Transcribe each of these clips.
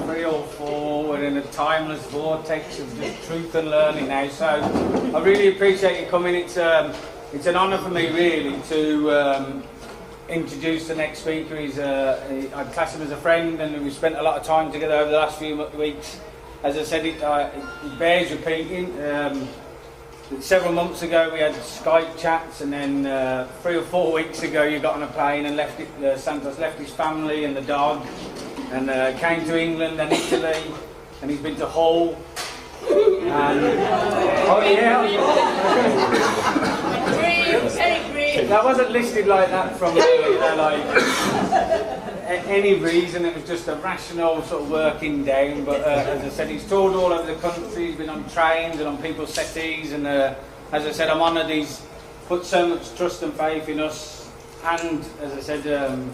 3 or 4. We're in a timeless vortex of just truth and learning now. So I really appreciate you coming. It's an honour for me really to introduce the next speaker. I'd class him as a friend, and we've spent a lot of time together over the last few weeks. As I said, it bears repeating. Several months ago we had Skype chats, and then 3 or 4 weeks ago you got on a plane and left it. Santos left his family and the dog, and came to England and Italy, and he's been to Hull. And, oh yeah. That wasn't listed like that from any reason. It was just a rational sort of working down. But as I said, he's toured all over the country. He's been on trains and on people's settees. And as I said, I'm honoured he's put so much trust and faith in us. And as I said,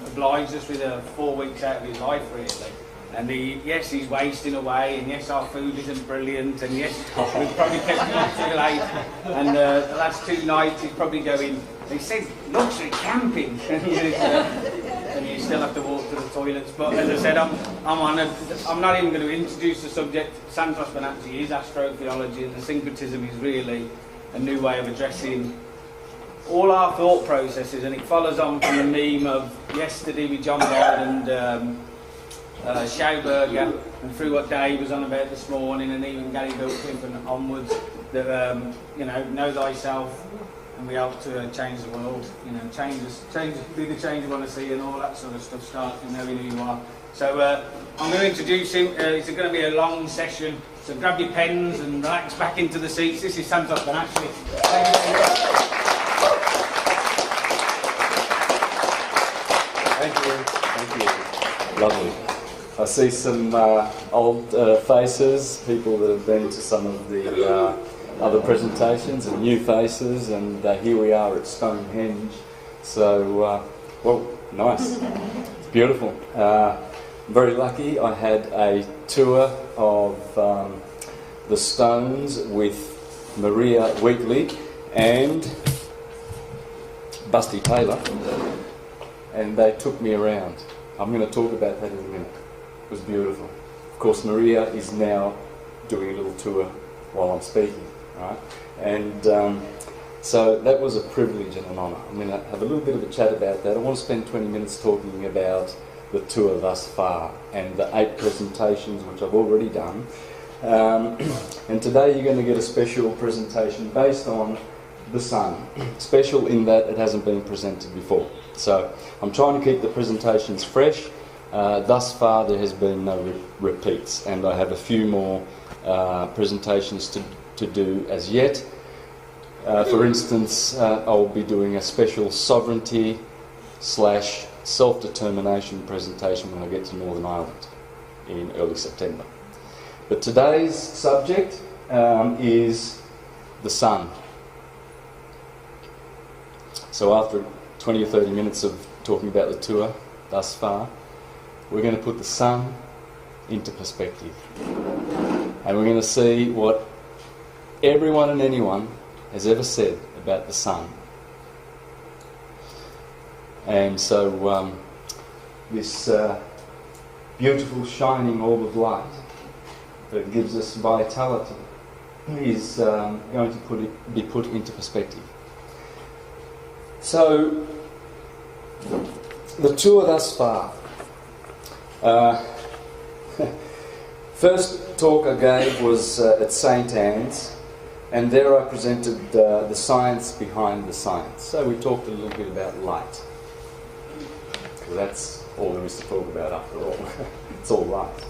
obliged us with 4 weeks out of his life, really. And yes, he's wasting away, and yes, our food isn't brilliant, and yes, we've probably kept him up too late. And the last 2 nights he's probably going, he said, luxury camping, and you still have to walk to the toilets. But as I said, I'm honoured. I'm not even going to introduce the subject. Santos Bonacci is astrotheology, and the syncretism is really a new way of addressing all our thought processes, and it follows on from the meme of yesterday with John Boyd and Schauberger, and through what Dave was on about this morning, and even Gary Bilcliffe and onwards, that know thyself, and we help to change the world. Be the change you want to see, and all that sort of stuff starts with knowing who you are. So I'm going to introduce him. It's going to be a long session, so grab your pens and relax back into the seats. This is Santos Bonacci. Thank you very much. Thank you. Lovely. I see some old faces, people that have been to some of the other presentations, and new faces, and here we are at Stonehenge. So, well, nice. It's beautiful. Very lucky. I had a tour of the stones with Maria Wheatley and Busty Taylor, and they took me around. I'm going to talk about that in a minute. It was beautiful. Of course, Maria is now doing a little tour while I'm speaking, right? And so that was a privilege and an honour. I'm going to have a little bit of a chat about that. I want to spend 20 minutes talking about the tour thus far and the 8 presentations which I've already done. And today you're going to get a special presentation based on the sun. Special in that it hasn't been presented before. So I'm trying to keep the presentations fresh. Thus far there has been no repeats, and I have a few more presentations to do as yet. For instance, I'll be doing a special sovereignty / self-determination presentation when I get to Northern Ireland in early September. But today's subject is the sun. So after 20 or 30 minutes of talking about the tour thus far, we're going to put the sun into perspective. And we're going to see what everyone and anyone has ever said about the sun. And so this beautiful shining orb of light that gives us vitality is going to be put into perspective. So, the tour thus far. First talk I gave was at St. Anne's, and there I presented the science behind the science. So we talked a little bit about light. Well, that's all there is to talk about after all. It's all light.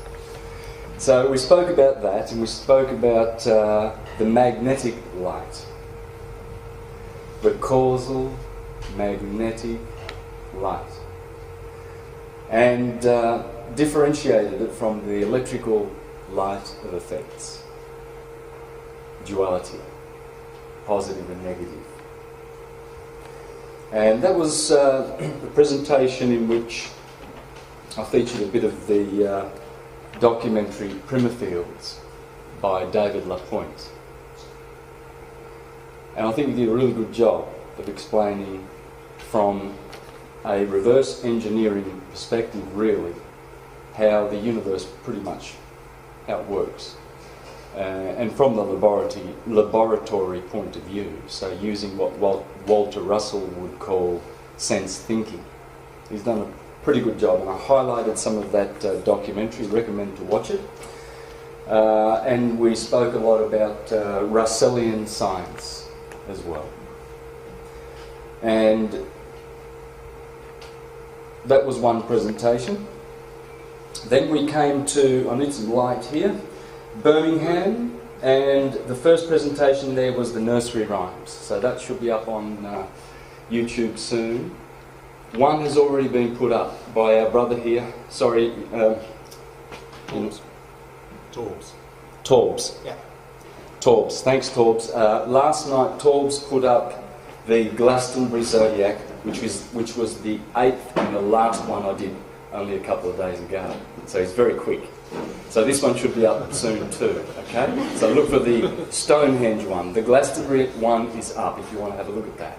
So we spoke about that, and we spoke about the magnetic light. The causal magnetic light. And differentiated it from the electrical light of effects. Duality. Positive and negative. And that was the presentation in which I featured a bit of the documentary Primifields by David Lapointe. And I think he did a really good job of explaining from a reverse engineering perspective, really, how the universe pretty much, how it works. And from the laboratory point of view, so using what Walter Russell would call sense thinking. He's done a pretty good job, and I highlighted some of that documentary, recommend to watch it. And we spoke a lot about Russellian science as well. And that was one presentation. Then we came to, I need some light here, Birmingham, and the first presentation there was the nursery rhymes. So that should be up on YouTube soon. One has already been put up by our brother here. Sorry, Torbs. Torbs. Yeah. Torbs. Thanks, Torbs. Last night, Torbs put up the Glastonbury Zodiac, which was the 8th and the last one I did only a couple of days ago. So he's very quick. So this one should be up soon too, okay? So look for the Stonehenge one. The Glastonbury one is up if you want to have a look at that.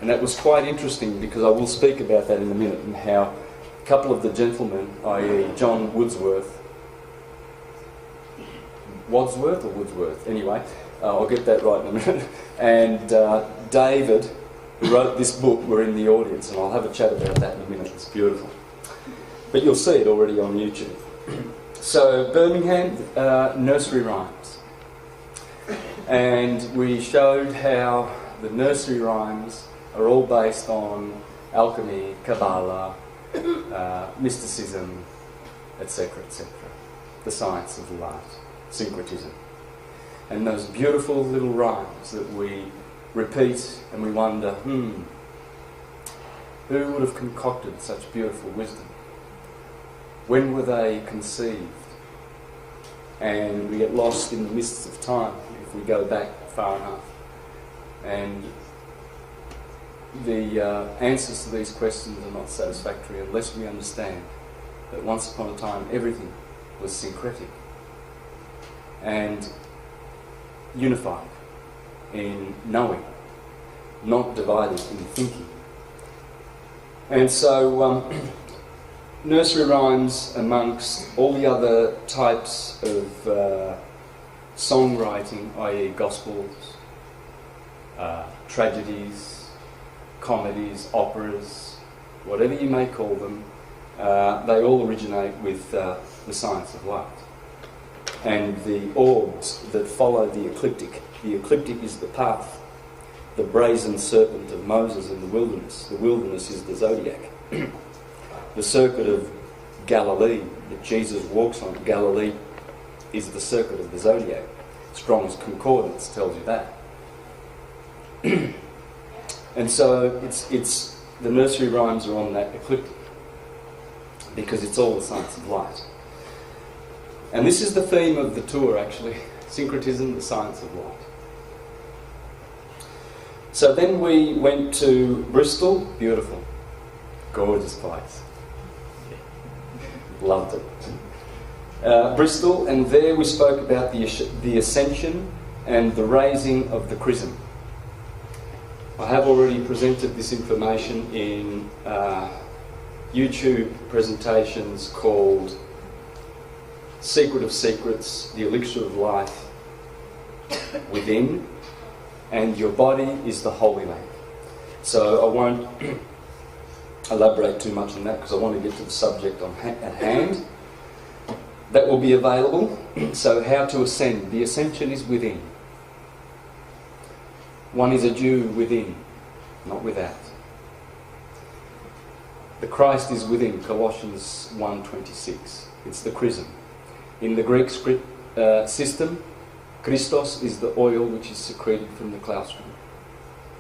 And that was quite interesting because I will speak about that in a minute, and how a couple of the gentlemen, i.e. John Wordsworth, anyway, I'll get that right in a minute, and David, who wrote this book, were in the audience, and I'll have a chat about that in a minute. It's beautiful. But you'll see it already on YouTube. So, Birmingham, nursery rhymes. And we showed how the nursery rhymes are all based on alchemy, Kabbalah, mysticism, etc., etc. The science of light, syncretism. And those beautiful little rhymes that we repeat and we wonder, who would have concocted such beautiful wisdom? When were they conceived? And we get lost in the mists of time if we go back far enough. And the answers to these questions are not satisfactory unless we understand that once upon a time everything was syncretic and unified in knowing, not divided in thinking. And so nursery rhymes, amongst all the other types of songwriting, i.e. gospels, tragedies, comedies, operas, whatever you may call them, they all originate with the science of light. And the orbs that follow the ecliptic. The ecliptic is the path, the brazen serpent of Moses in the wilderness. The wilderness is the zodiac. The circuit of Galilee that Jesus walks on, Galilee, is the circuit of the zodiac. Strong's Concordance tells you that. And so it's the nursery rhymes are on that ecliptic because it's all the science of light. And this is the theme of the tour, actually. Syncretism, the science of light. So then we went to Bristol. Beautiful. Gorgeous place. Loved it. Bristol, and there we spoke about the ascension and the raising of the chrism. I have already presented this information in YouTube presentations called Secret of Secrets, The Elixir of Life Within, and Your Body is the Holy Land. So I won't elaborate too much on that because I want to get to the subject at hand. That will be available. So how to ascend. The ascension is within. One is a Jew within, not without. The Christ is within, Colossians 1:26. It's the chrism. In the Greek system, Christos is the oil which is secreted from the claustrum.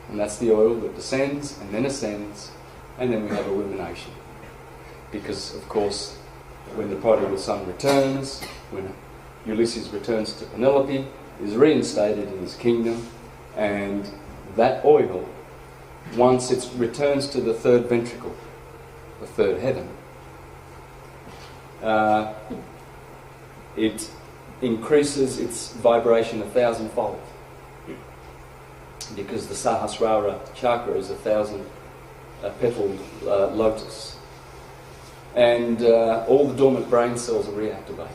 And that's the oil that descends and then ascends, and then we have illumination. Because, of course, when the prodigal son returns, when Ulysses returns to Penelope, is reinstated in his kingdom, and that oil, once it returns to the third ventricle, the third heaven, it increases its vibration 1,000-fold, because the Sahasrara chakra is 1,000 petaled lotus. and all the dormant brain cells are reactivated.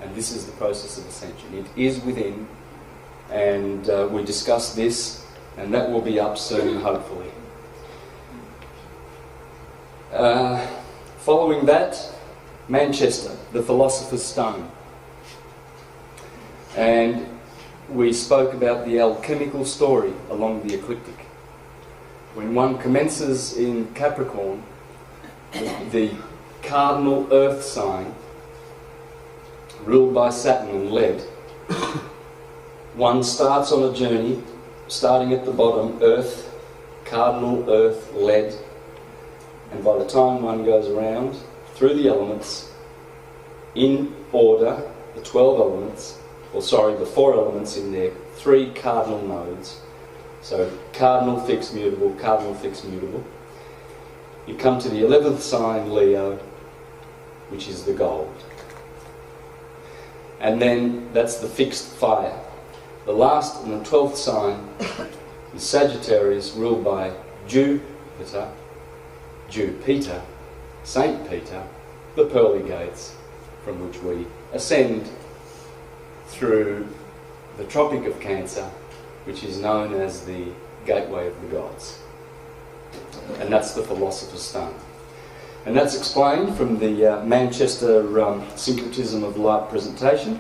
And this is the process of ascension. It is within, and we discussed this, and that will be up soon, hopefully. Following that, Manchester, the Philosopher's Stone. And we spoke about the alchemical story along the ecliptic. When one commences in Capricorn, the cardinal earth sign, ruled by Saturn and lead, one starts on a journey, starting at the bottom, earth, cardinal earth, lead, and by the time one goes around through the elements, in order, the 12 elements, or sorry, the 4 elements in their 3 cardinal nodes. So cardinal, fixed, mutable, cardinal, fixed, mutable. You come to the 11th sign, Leo, which is the gold. And then that's the fixed fire. The last and the 12th sign is Sagittarius, ruled by Jupiter, Saint Peter, the pearly gates from which we ascend through the Tropic of Cancer, which is known as the Gateway of the Gods. And that's the Philosopher's Stone. And that's explained from the Manchester Syncretism of Light presentation.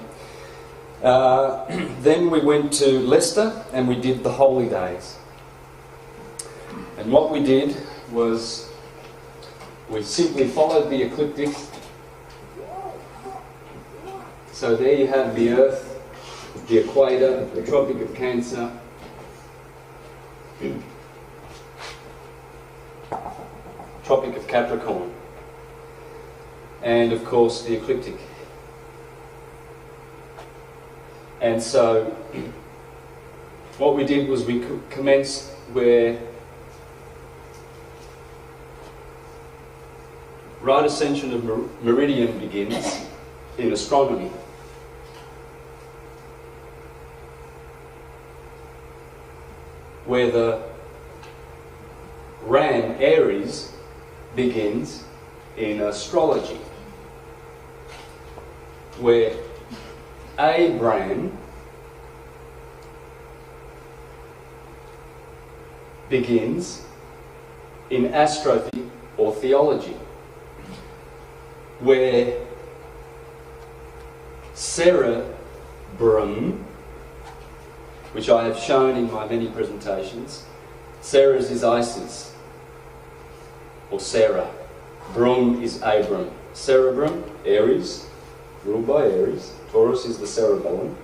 Then we went to Leicester and we did the Holy Days. And what we did was we simply followed the ecliptic. So there you have the Earth, the equator, the Tropic of Cancer, Tropic of Capricorn, and of course the ecliptic. And so what we did was we commenced where right ascension of meridian begins in astronomy. Where the Ram, Aries, begins in astrology. Where Abram begins in astrophy or theology. Where Cerebrum, which I have shown in my many presentations, Ceres is Isis, or Sarah. Brum is Abram. Cerebrum, Aries, ruled by Aries. Taurus is the cerebellum.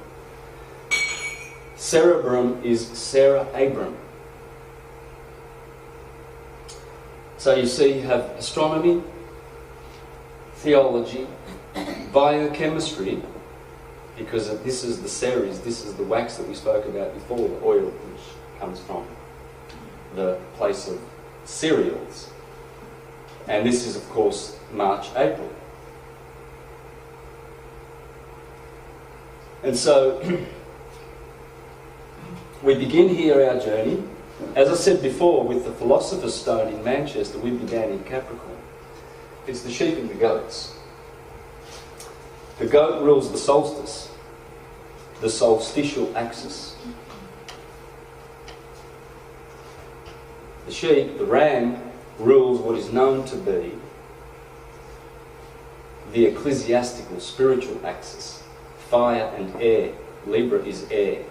Cerebrum is Sarah Abram. So you see, you have astronomy, theology, biochemistry, because this is the Ceres, this is the wax that we spoke about before, the oil which comes from the place of cereals. And this is, of course, March, April. And so we begin here our journey. As I said before, with the Philosopher's Stone in Manchester, we began in Capricorn. It's the sheep and the goats. The goat rules the solstice, the solstitial axis. The sheep, the ram, rules what is known to be the ecclesiastical, spiritual axis. Fire and air. Libra is air.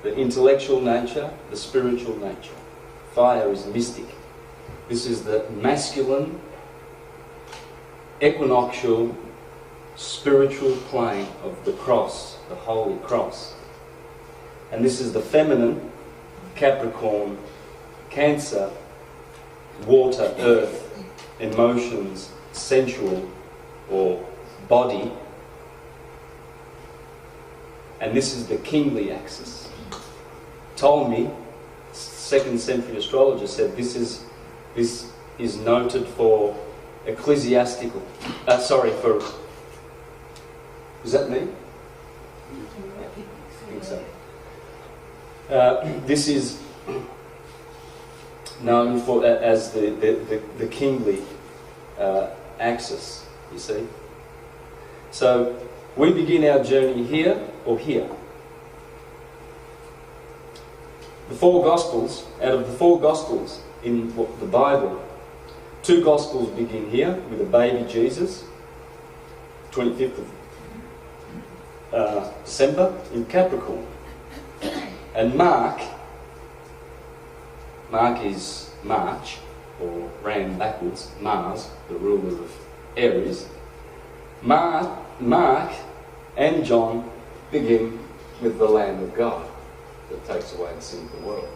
The intellectual nature, the spiritual nature. Fire is mystic. This is the masculine, equinoctial, spiritual plane of the cross, the holy cross. And this is the feminine, Capricorn, Cancer, water, earth, emotions, sensual, or body. And this is the kingly axis. Ptolemy, 2nd century astrologer, said this is noted for ecclesiastical. For. Is that me? I think so. This is known for as the kingly axis, you see. So we begin our journey here or here. The four Gospels, out of the four Gospels in the Bible, 2 Gospels begin here with a baby Jesus, 25th of December in Capricorn. And Mark is March, or ran backwards, Mars, the ruler of Aries. Mark and John begin with the Lamb of God that takes away the sin of the world.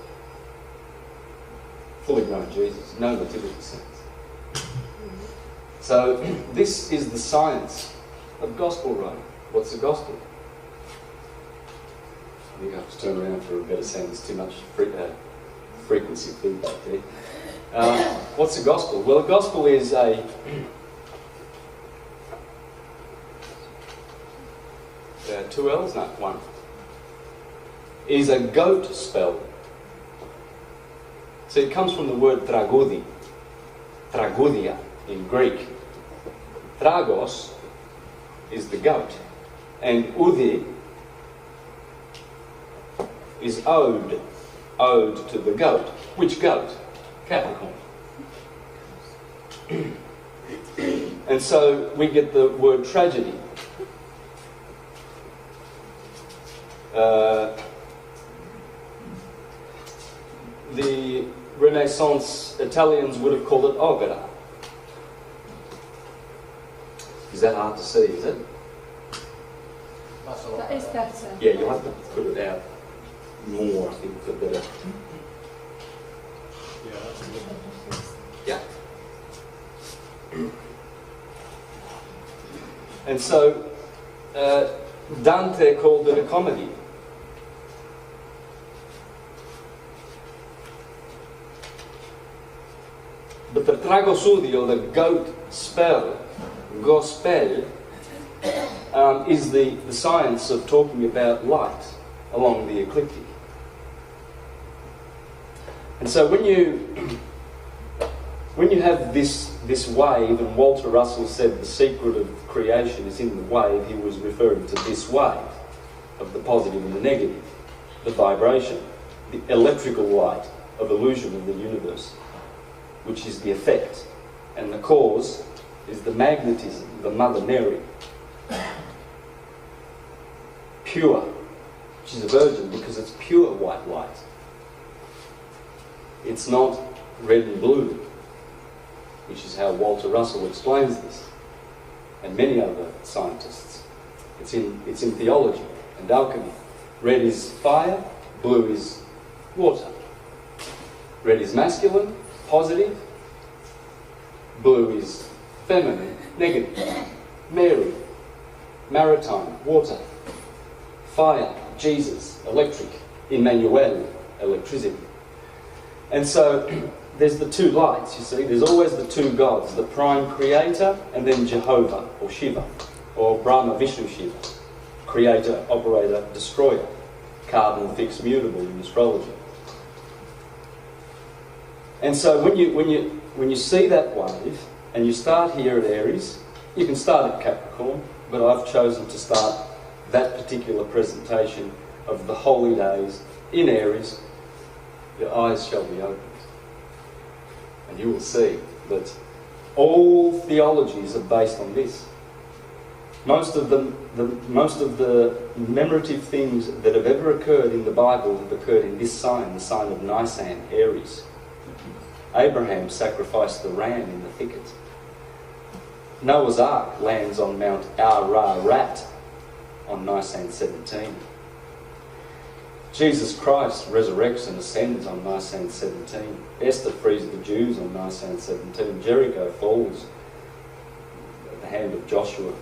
Fully grown Jesus, no nativity scenes. So this is the science of gospel writing. What's the gospel? I think I have to turn around for a better sound. There's too much frequency feedback there. What's the gospel? Well, the gospel is a two L's? No, one. Is a goat spell. So it comes from the word tragodi, tragodia in Greek. Tragos is the goat, and udi is ode to the goat. Which goat? Capricorn. And so we get the word tragedy. The Renaissance Italians would have called it opera. Is that hard to see, is it? That is better. Yeah, you'll have to put it out more, I think, for better. Yeah. And so, Dante called it a comedy. But the tragosudi, or the goat spell, gospel, is the science of talking about light along the ecliptic. And so when you have this wave, and Walter Russell said the secret of creation is in the wave, he was referring to this wave of the positive and the negative, the vibration, the electrical light of illusion of the universe, which is the effect, and the cause is the magnetism, the Mother Mary, pure. She's a virgin because it's pure white light. It's not red and blue, which is how Walter Russell explains this, and many other scientists. It's in theology and alchemy. Red is fire, blue is water. Red is masculine, positive. Blue is feminine, negative. Mary, maritime, water. Fire, Jesus, electric. Emmanuel, electricity. And so there's the two lights, you see. There's always the two gods, the prime creator and then Jehovah or Shiva or Brahma, Vishnu, Shiva. Creator, operator, destroyer. Cardinal, fixed, mutable in astrology. And so when you see that wave and you start here at Aries, you can start at Capricorn, but I've chosen to start that particular presentation of the holy days in Aries. Your eyes shall be opened, and you will see that all theologies are based on this. Most of the memorative things that have ever occurred in the Bible have occurred in this sign, the sign of Nisan, Aries. Abraham sacrificed the ram in the thicket. Noah's Ark lands on Mount Ararat on Nisan 17. Jesus Christ resurrects and ascends on Nisan 17. Esther frees the Jews on Nisan 17. Jericho falls at the hand of Joshua,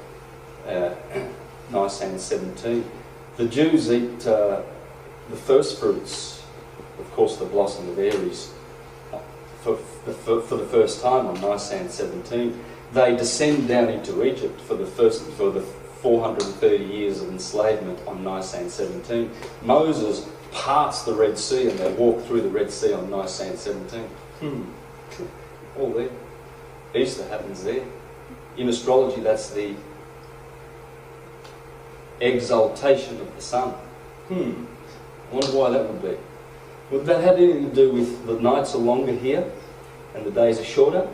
Nisan 17. The Jews eat the first fruits, of course the blossom of Aries, for the first time on Nisan 17. They descend down into Egypt for the 430 years of enslavement on Nisan 17. Moses parts the Red Sea and they walk through the Red Sea on Nisan 17. All there. Easter happens there. In astrology, that's the exaltation of the sun. I wonder why that would be. Would that have anything to do with the nights are longer here and the days are shorter?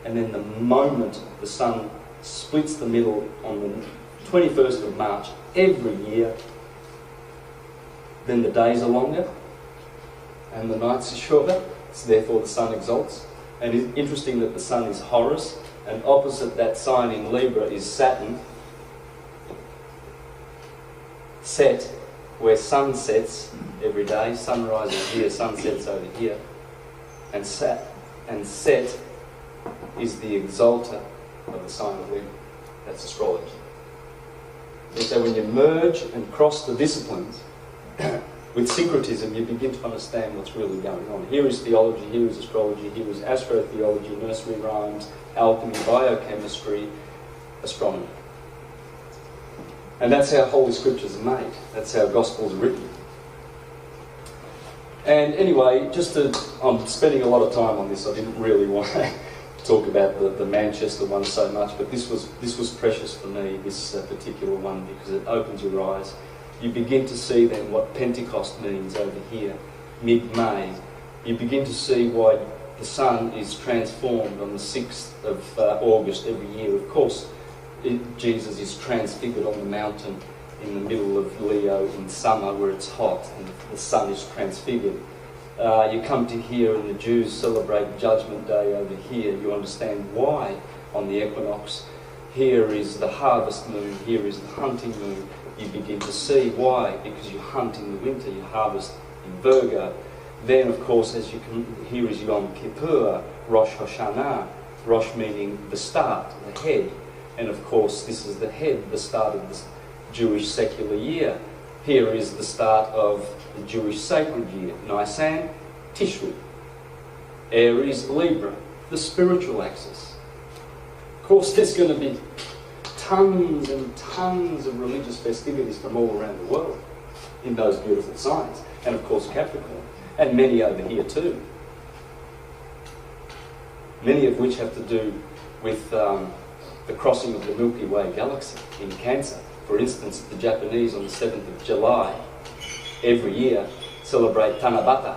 And then the moment the sun splits the middle on the 21st of March every year, then the days are longer and the nights are shorter, so therefore the sun exalts. And it's interesting that the sun is Horus, and opposite that sign in Libra is Saturn, Set, where sun sets every day. Sun rises here, sun sets over here. And Set is the exalter of the sign of Libra. That's astrology. And so when you merge and cross the disciplines with syncretism, you begin to understand what's really going on. Here is theology, here is astrology, here is astrotheology, nursery rhymes, alchemy, biochemistry, astronomy. And that's how Holy Scriptures are made. That's how Gospels are written. And anyway, I'm spending a lot of time on this. I didn't really want to talk about the Manchester one so much, but this was precious for me, this particular one, because it opens your eyes. You begin to see then what Pentecost means over here, mid-May. You begin to see why the sun is transformed on the 6th of August every year. Of course, Jesus is transfigured on the mountain in the middle of Leo in summer where it's hot and the sun is transfigured. You come to here and the Jews celebrate Judgment Day over here. You understand why on the equinox. Here is the harvest moon, here is the hunting moon. You begin to see why, because you hunt in the winter, you harvest in Virgo. Then, of course, as you can, here is Yom Kippur, Rosh Hashanah, Rosh meaning the start, the head. And of course, this is the head, the start of the Jewish secular year. Here is the start of the Jewish sacred year, Nisan, Tishri. Aries, Libra, the spiritual axis. Of course, there's going to be tons and tons of religious festivities from all around the world in those beautiful signs. And of course, Capricorn. And many over here too. Many of which have to do with the crossing of the Milky Way galaxy in Cancer. For instance, the Japanese on the 7th of July every year celebrate Tanabata,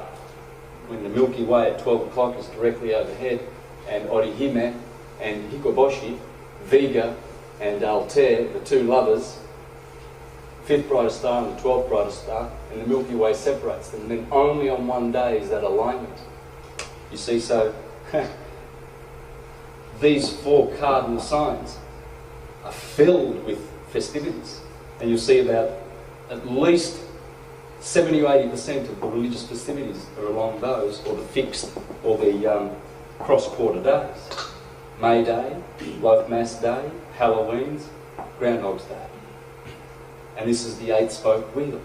when the Milky Way at 12 o'clock is directly overhead, and Orihime and Hikoboshi, Vega and Altair, the two lovers, 5th brightest star and the 12th brightest star, and the Milky Way separates them. And then only on one day is that alignment. You see, so these 4 cardinal signs are filled with festivities. And you'll see about at least 70 or 80% of the religious festivities are along those, or the fixed, or the cross-quarter days. May Day, Life Mass Day, Halloween's, Groundhog's Day. And this is the 8-spoke wheel.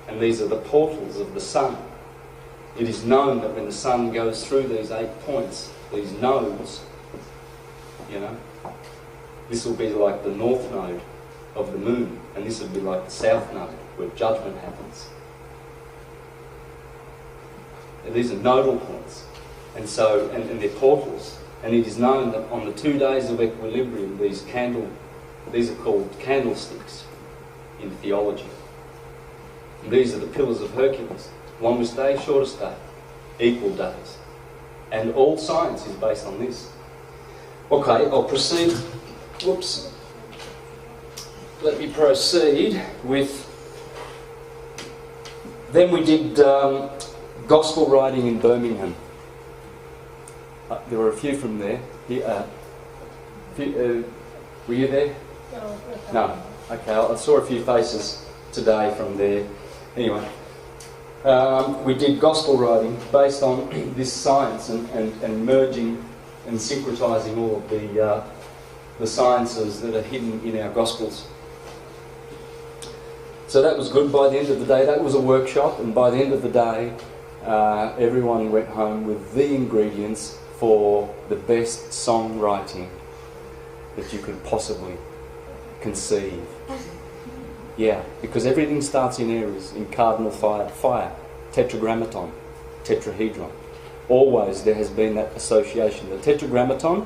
And these are the portals of the sun. It is known that when the sun goes through these 8 points, these nodes, you know, this will be like the north node of the moon, and this would be like the south node, where judgment happens. And these are nodal points, and so, and they're portals. And it is known that on the 2 days of equilibrium, these are called candlesticks in theology. And these are the pillars of Hercules. Longest day, shortest day, equal days. And all science is based on this. Okay, I'll proceed. Whoops. Let me proceed with... Then we did gospel writing in Birmingham. There were a few from there. Were you there? No. Okay, I saw a few faces today from there. Anyway, we did gospel writing based on this science and merging and syncretising all of the sciences that are hidden in our gospels. So that was good. By the end of the day, that was a workshop, and by the end of the day, everyone went home with the ingredients for the best songwriting that you could possibly conceive. Yeah, because everything starts in Aries, in cardinal fire, tetragrammaton, tetrahedron. always there has been that association. The tetragrammaton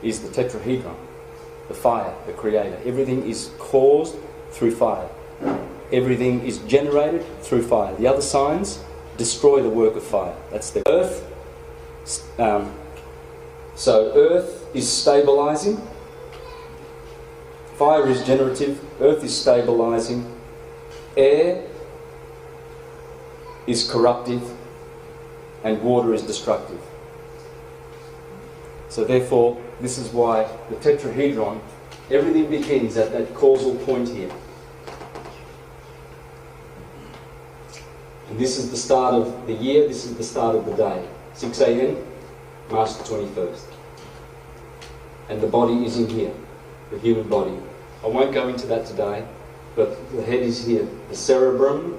is the tetrahedron, the fire, the creator. Everything is caused through fire. Everything is generated through fire. The other signs destroy the work of fire. That's the earth. So earth is stabilizing. Fire is generative. Earth is stabilizing. Air is corruptive. And water is destructive. So therefore, this is why the tetrahedron, everything begins at that causal point here. And this is the start of the year, this is the start of the day. 6 a.m, March the 21st. And the body is in here, the human body. I won't go into that today, but the head is here. The cerebrum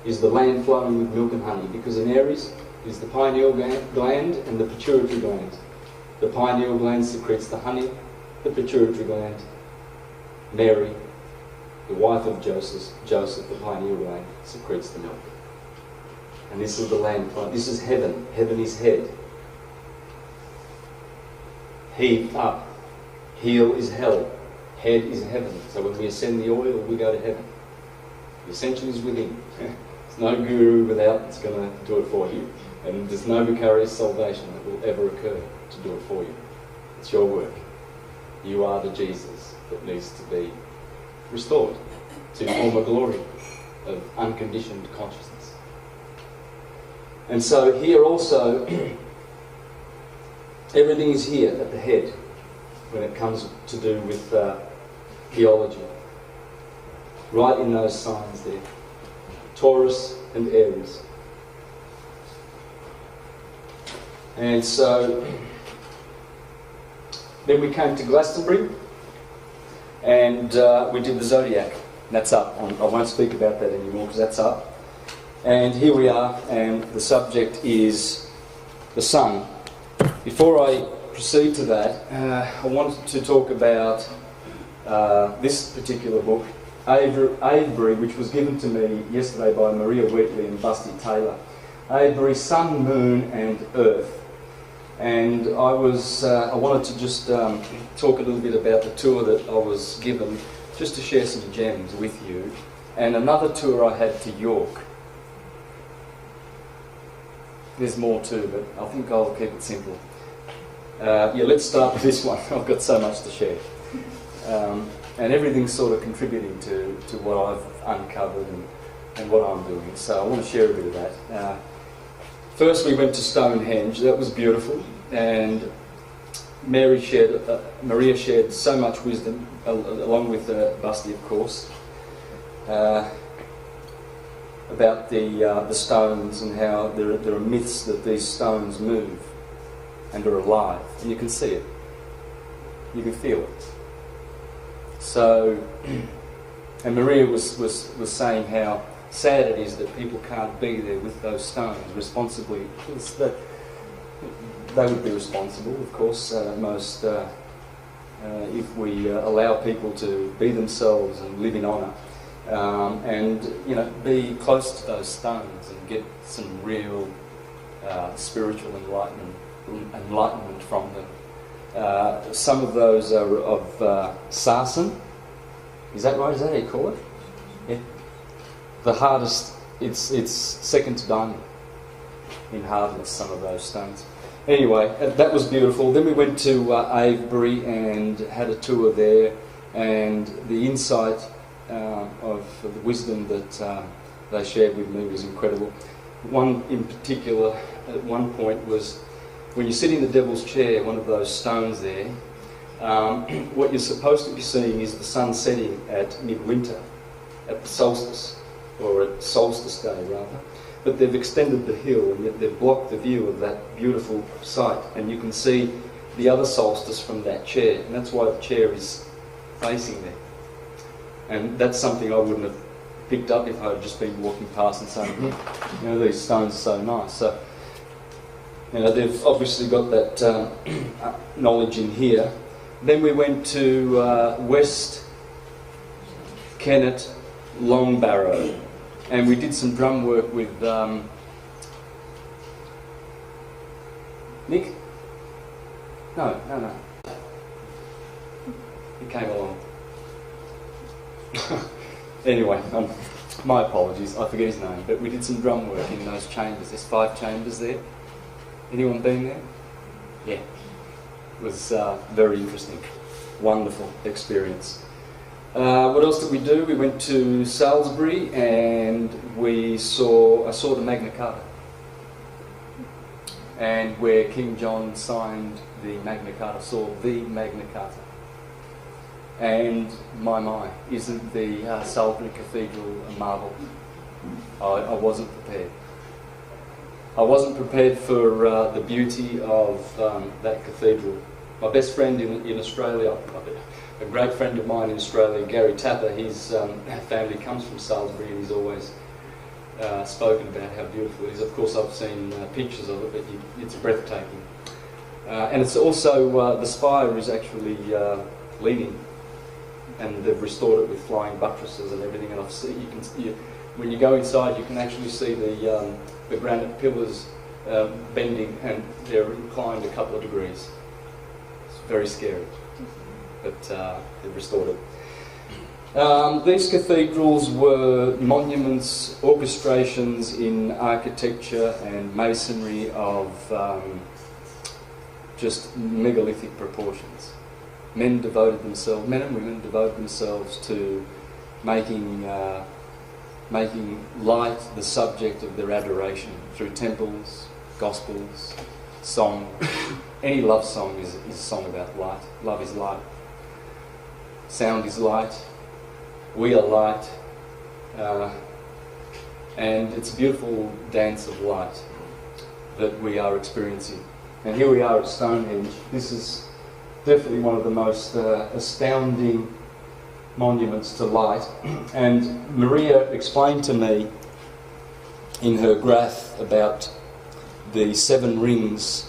is the land flowing with milk and honey, because in Aries is the pineal gland and the pituitary gland. The pineal gland secretes the honey, the pituitary gland, Mary, the wife of Joseph, the pineal gland, secretes the milk. And this is the land, this is heaven. Heaven is head. Heave up. Heel is hell. Head is heaven. So when we ascend the oil, we go to heaven. The ascension is within. There's no guru without that's going to do it for you. And there's no vicarious salvation that will ever occur to do it for you. It's your work. You are the Jesus that needs to be restored to former glory of unconditioned consciousness. And so here also, everything is here at the head when it comes to do with theology. Right in those signs there. Taurus and Aries. And so then we came to Glastonbury and we did the zodiac. That's up. I won't speak about that anymore because that's up. And here we are, and the subject is the sun. Before I proceed to that, I wanted to talk about this particular book, Avebury, which was given to me yesterday by Maria Wheatley and Busty Taylor. Avebury, Sun, Moon and Earth. And I wanted to just talk a little bit about the tour that I was given, just to share some gems with you. And another tour I had to York. There's more too, but I think I'll keep it simple. Let's start with this one. I've got so much to share. And everything's sort of contributing to what I've uncovered and what I'm doing. So I want to share a bit of that. First we went to Stonehenge. That was beautiful. And Maria shared so much wisdom, along with Busty, of course, about the stones and how there are myths that these stones move and are alive. And you can see it. You can feel it. So, and Maria was saying how sad it is that people can't be there with those stones responsibly. They would be responsible, of course, if we allow people to be themselves and live in honour, and be close to those stones and get some real spiritual enlightenment from them. Some of those are of sarsen. Is that right? Is that how you call it? Yeah. The hardest, it's second to diamond in hardness, some of those stones. Anyway, that was beautiful. Then we went to Avebury and had a tour there, and the insight of the wisdom that they shared with me was incredible. One in particular, at one point, was when you sit in the Devil's Chair, one of those stones there, what you're supposed to be seeing is the sun setting at midwinter, at the solstice, or at solstice day rather. But they've extended the hill and yet they've blocked the view of that beautiful sight, and you can see the other solstice from that chair, and that's why the chair is facing there. And that's something I wouldn't have picked up if I had just been walking past and saying, these stones are so nice. So, they've obviously got that knowledge in here. Then we went to West Kennet, Long Barrow, and we did some drum work with Nick? No. He came along. Anyway, my apologies, I forget his name, but we did some drum work in those chambers. There's 5 chambers there. Anyone been there? Yeah. It was very interesting. Wonderful experience. What else did we do? We went to Salisbury and I saw the Magna Carta. And where King John signed the Magna Carta, saw the Magna Carta. And my, isn't the Salisbury Cathedral a marvel? I wasn't prepared. I wasn't prepared for the beauty of that cathedral. My best friend in Australia, a great friend of mine in Australia, Gary Tapper, his family comes from Salisbury, and he's always spoken about how beautiful it is. Of course, I've seen pictures of it, but it's breathtaking. And it's also, the spire is actually leaning, and they've restored it with flying buttresses and everything. And when you go inside, you can actually see the granite pillars bending, and they're inclined a couple of degrees. It's very scary, but they've restored it. These cathedrals were monuments, orchestrations in architecture and masonry of just megalithic proportions. Men and women devoted themselves to making light the subject of their adoration through temples, gospels, song. Any love song is a song about light. Love is light. Sound is light. We are light. And it's a beautiful dance of light that we are experiencing. And here we are at Stonehenge. This is definitely one of the most astounding monuments to light. And Maria explained to me in her graph about the 7 rings,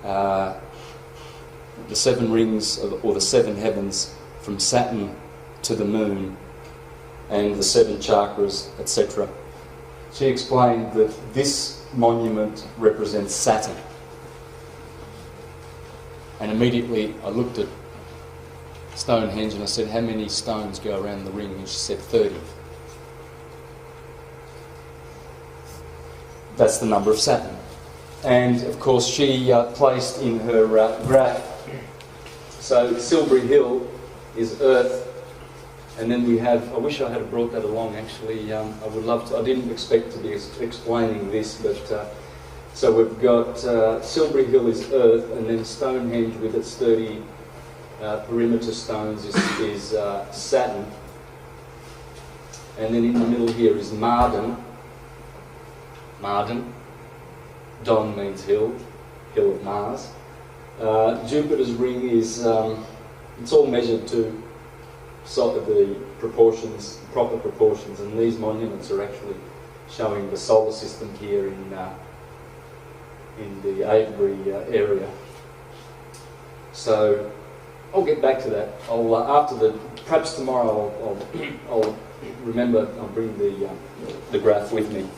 or the 7 heavens from Saturn to the moon, and the 7 chakras, etc. She explained that this monument represents Saturn. And immediately I looked at Stonehenge and I said, how many stones go around the ring? And she said 30. That's the number of Saturn. And of course she placed in her graph, so Silbury Hill is Earth, and then we have, I wish I had brought that along actually, I would love to, I didn't expect to be explaining this, but so we've got Silbury Hill is Earth, and then Stonehenge with its 30 perimeter stones is Saturn. And then in the middle here is Marden. Don means hill, hill of Mars. Jupiter's ring is, it's all measured to the proportions, proper proportions, and these monuments are actually showing the solar system here in the Avebury area. So I'll get back to that. Perhaps tomorrow I'll bring the graph with me.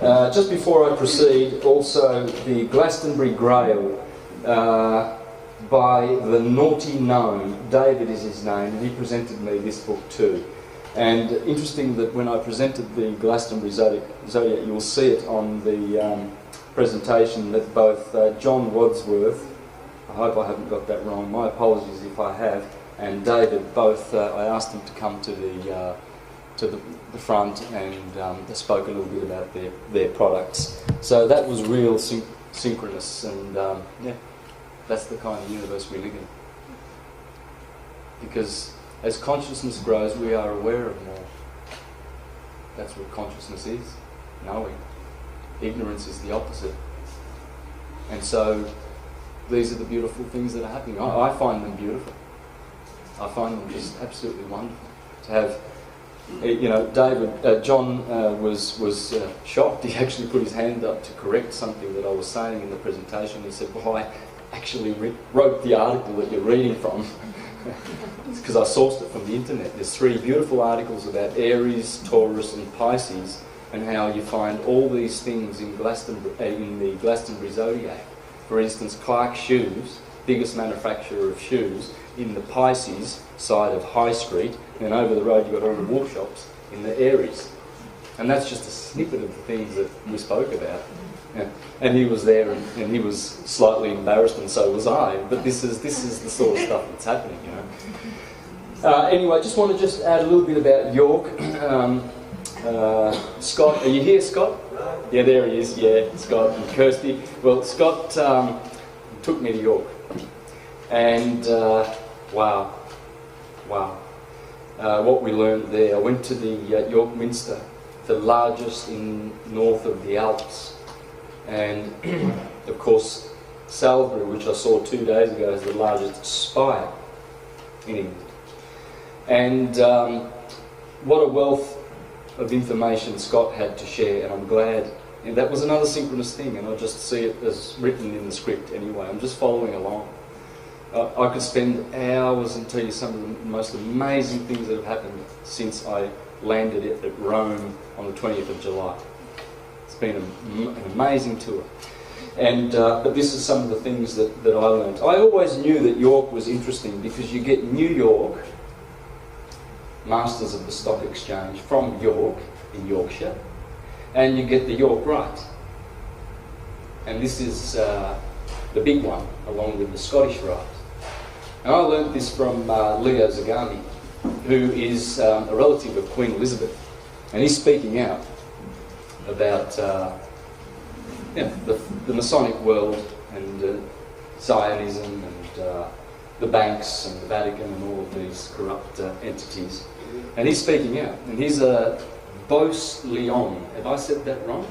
Just before I proceed, also the Glastonbury Grail by the Naughty Gnome. David is his name, and he presented me this book too. And interesting that when I presented the Glastonbury Zodiac, you'll see it on the presentation that both John Wadsworth, I hope I haven't got that wrong, my apologies if I have, and David both, I asked them to come to the front and they spoke a little bit about their products. So that was real synchronous, and yeah, that's the kind of universe we live in. Because as consciousness grows, we are aware of more. That's what consciousness is, knowing. Ignorance is the opposite. And so these are the beautiful things that are happening. I find them beautiful. I find them just absolutely wonderful. To have, John was shocked. He actually put his hand up to correct something that I was saying in the presentation. He said, well, I actually wrote the article that you're reading from. It's because I sourced it from the internet. There's 3 beautiful articles about Aries, Taurus and Pisces, and how you find all these things in the Glastonbury Zodiac. For instance, Clark Shoes, biggest manufacturer of shoes, in the Pisces side of High Street, and over the road you've got all the wool shops in the Aries. And that's just a snippet of the things that we spoke about. Yeah. And he was there, and he was slightly embarrassed, and so was I. But this is the sort of stuff that's happening, you know. Anyway, I just want to add a little bit about York. Scott, are you here, Scott? Yeah, there he is. Yeah, Scott and Kirsty. Well, Scott took me to York, and wow, what we learned there. I went to the York Minster, the largest in north of the Alps, and of course Salisbury, which I saw 2 days ago, is the largest spire in England. And what a wealth of information Scott had to share, and I'm glad. And that was another synchronous thing, and I just see it as written in the script anyway. I'm just following along. I could spend hours and tell you some of the most amazing things that have happened since I landed at Rome on the 20th of July. It's been an amazing tour. And but this is some of the things that I learned. I always knew that York was interesting because you get New York, Masters of the Stock Exchange, from York in Yorkshire, and you get the York Rite. And this is the big one, along with the Scottish Rite. And I learned this from Leo Zagami, who is a relative of Queen Elizabeth. And he's speaking out about the Masonic world and Zionism and the banks and the Vatican and all of these corrupt entities. And he's speaking out. And he's a Beauce Leon. Have I said that wrong?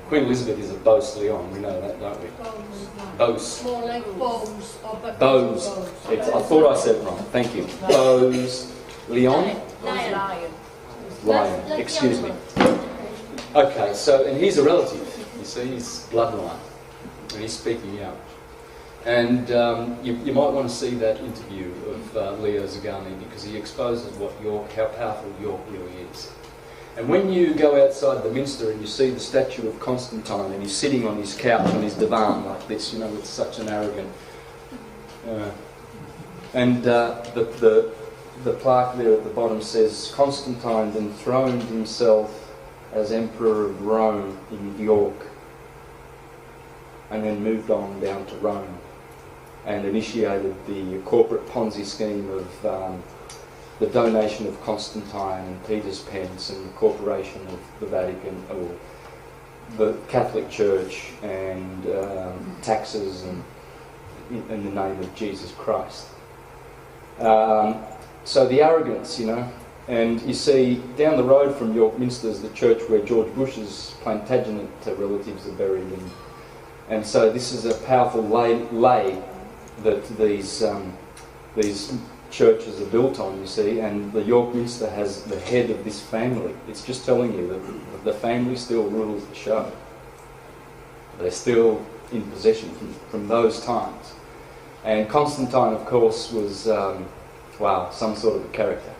Queen Elizabeth is a Beauce Leon. We know that, don't we? Beauce. More like Bose. Beauce. I thought I said it wrong. Thank you. Beauce Leon? Lion. Excuse me. Okay, so, and he's a relative. You see, he's bloodline. And he's speaking out. And you might want to see that interview of Leo Zagami, because he exposes how powerful York really is. And when you go outside the Minster and you see the statue of Constantine, and he's sitting on his couch on his divan like this, you know, with such an arrogant... the plaque there at the bottom says, Constantine enthroned himself as Emperor of Rome in York, and then moved on down to Rome, and initiated the corporate Ponzi scheme of the donation of Constantine and Peter's Pence and the corporation of the Vatican, or the Catholic Church, and taxes and in the name of Jesus Christ. So the arrogance, you know, and you see down the road from York Minster is the church where George Bush's Plantagenet relatives are buried in. And so this is a powerful lay that these churches are built on, you see, and the York Minster has the head of this family. It's just telling you that the family still rules the show. They're still in possession from those times. And Constantine, of course, was, some sort of a character.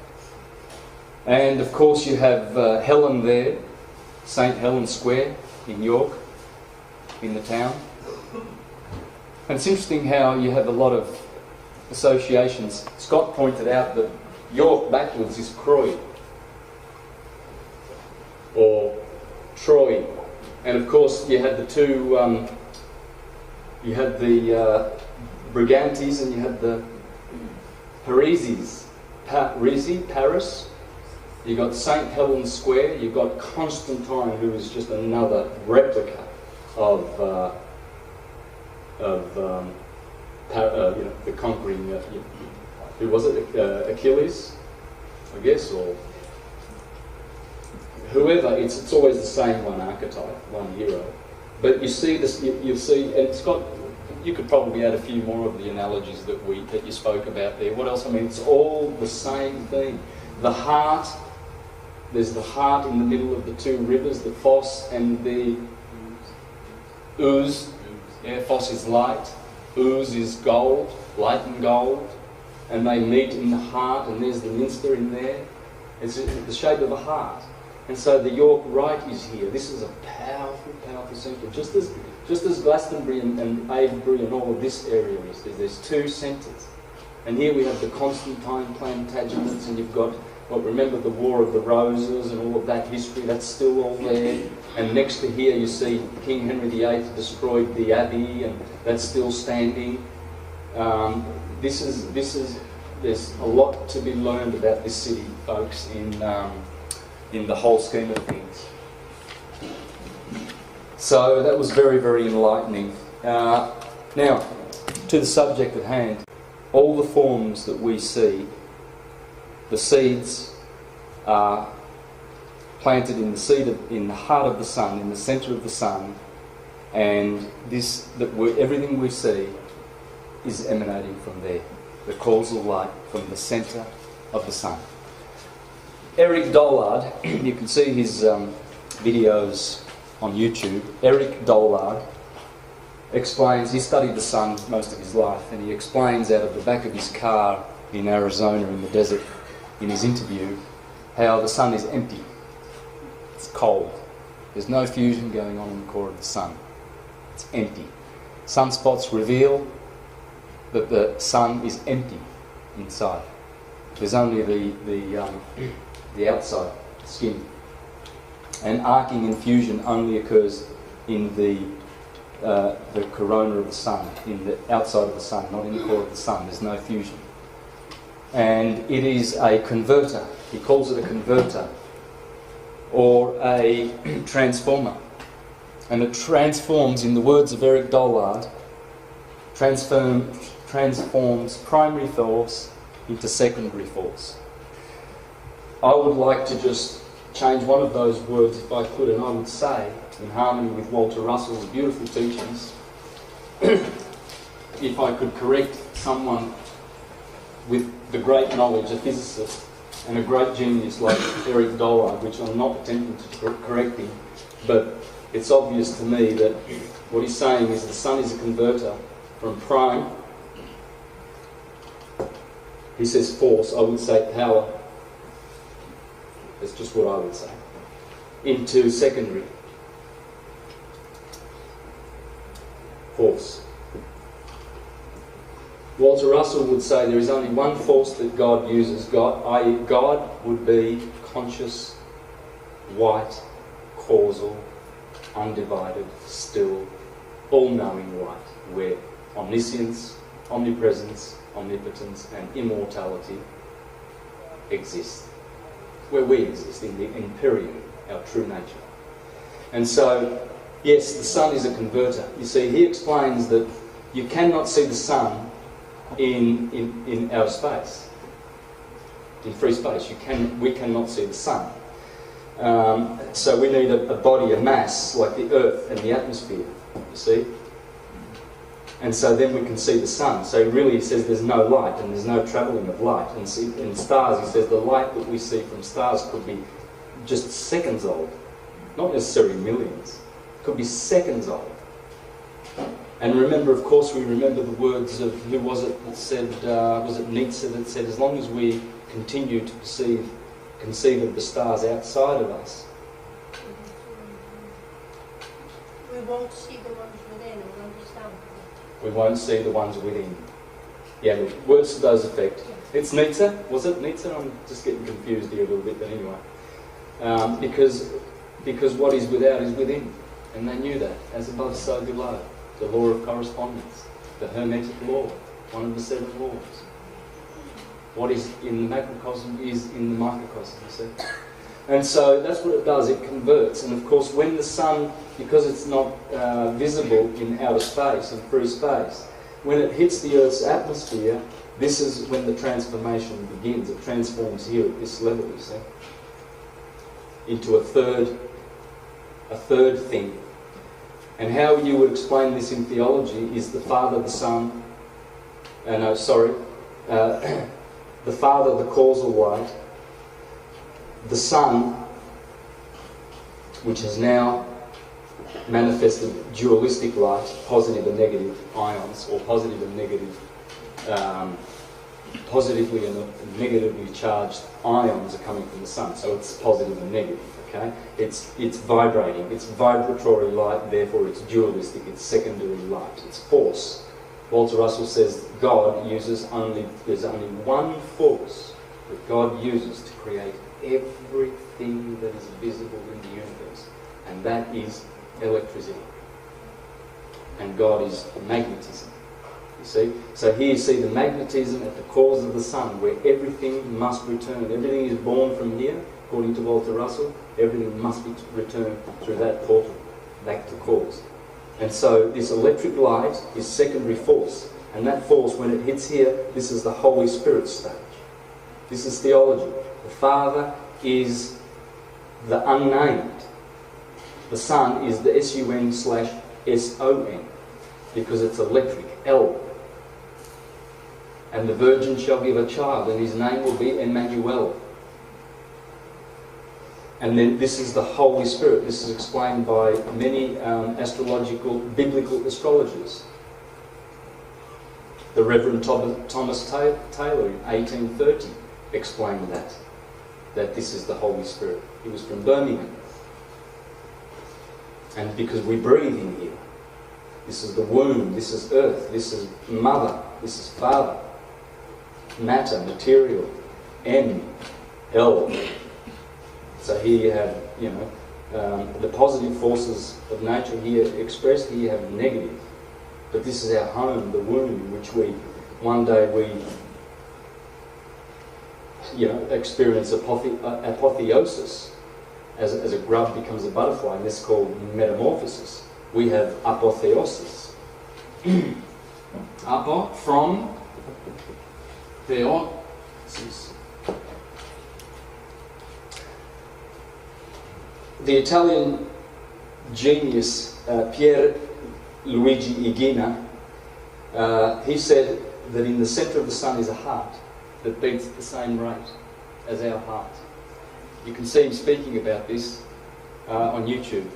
And of course you have Helen there, St. Helens Square in York, in the town. And it's interesting how you have a lot of associations. Scott pointed out that York backwards is Croy, or Troy. And of course you had the two, you had the Brigantes and you had the Parisis. Paris. You got St. Helens Square. You've got Constantine, who is just another replica of the conquering. Who was it? Achilles, I guess, or whoever. It's always the same one archetype, one hero. But you see this. You see, and Scott, you could probably add a few more of the analogies that you spoke about there. What else? I mean, it's all the same thing. The heart. There's the heart in the middle of the two rivers, the Foss and the Ouse. Yeah, Foss is light, Ouse is gold, light and gold, and they meet in the heart, and there's the Minster in there. It's the shape of a heart. And so the York Rite is here. This is a powerful, powerful centre. Just as Glastonbury and Avebury and all of this area is. There's two centres. And here we have the Constantine Plantagenets, and you've got, well, remember the War of the Roses and all of that history, that's still all there. And next to here you see King Henry VIII destroyed the Abbey, and that's still standing. There's a lot to be learned about this city, folks, in the whole scheme of things. So that was very, very enlightening. Now, to the subject at hand, all the forms that we see, the seeds are planted in the heart of the sun, in the centre of the sun, and everything we see is emanating from there, the causal light from the centre of the sun. Eric Dollard, you can see his videos on YouTube. Eric Dollard explains, he studied the sun most of his life, and he explains out of the back of his car in Arizona in the desert, in his interview, how the sun is empty. It's cold. There's no fusion going on in the core of the sun. It's empty. Sunspots reveal that the sun is empty inside. There's only the outside skin. And arcing in fusion only occurs in the corona of the sun, in the outside of the sun, not in the core of the sun. There's no fusion. And it is a converter. He calls it a converter or a transformer. And it transforms, in the words of Eric Dollard, transforms primary force into secondary force. I would like to just change one of those words if I could, and I would say, in harmony with Walter Russell's beautiful teachings, if I could correct someone with the great knowledge, a physicist, and a great genius like Eric Dollard, which I'm not attempting to correct him, but it's obvious to me that what he's saying is the sun is a converter from prime, he says force, I would say power, that's just what I would say, into secondary force. Walter Russell would say there is only one force that God uses, i.e. God would be conscious, white, causal, undivided, still, all-knowing light, where omniscience, omnipresence, omnipotence and immortality exist. Where we exist, in the empyrean, our true nature. And so, yes, the sun is a converter. You see, he explains that you cannot see the sun in outer space, in free space. We cannot see the sun. So we need a body, a mass, like the Earth and the atmosphere, you see? And so then we can see the sun. So really he says there's no light and there's no travelling of light. And in stars, he says the light that we see from stars could be just seconds old. Not necessarily millions. It could be seconds old. And remember, of course, we remember the words of, who was it that said, was it Nietzsche that said, as long as we continue to conceive of the stars outside of us, we won't see the ones within or understand. We won't see the ones within. Yeah, words to those effect. It's Nietzsche, was it Nietzsche? I'm just getting confused here a little bit, but anyway. Because what is without is within. And they knew that. As above, so below. The law of correspondence. The Hermetic law. One of the 7 laws. What is in the macrocosm is in the microcosm, you see. And so that's what it does, it converts. And of course when the sun, because it's not visible in outer space, in free space, when it hits the Earth's atmosphere, this is when the transformation begins. It transforms here at this level, you see, into a third thing. And how you would explain this in theology is the Father, the Son, the Father, the causal light, the Son, which has now manifested dualistic light, positive and negative ions, or positive and negative, positively and negatively charged ions are coming from the Sun. So it's positive and negative. Okay, it's vibrating. It's vibratory light. Therefore, it's dualistic. It's secondary light. It's force. Walter Russell says there's only one force that God uses to create everything that is visible in the universe, and that is electricity. And God is magnetism. You see? So here you see the magnetism at the cause of the sun, where everything must return. Everything is born from here, according to Walter Russell. Everything must be returned through that portal, back to cause. And so this electric light is secondary force. And that force, when it hits here, this is the Holy Spirit stage. This is theology. The Father is the unnamed. The Son is the SUN/SON, because it's electric, L. And the virgin shall give a child, and his name will be Emmanuel. And then this is the Holy Spirit. This is explained by many biblical astrologers. The Reverend Thomas Taylor in 1830 explained that this is the Holy Spirit. He was from Birmingham. And because we breathe in here, this is the womb, this is earth, this is mother, this is father, matter, material, M, L. So here you have, the positive forces of nature here expressed, here you have negative. But this is our home, the womb, in which one day experience apotheosis, as a grub becomes a butterfly, and this is called metamorphosis. We have apotheosis. Apo, from, theosis. The Italian genius Pier Luigi Igina, he said that in the centre of the sun is a heart that beats at the same rate as our heart. You can see him speaking about this on YouTube.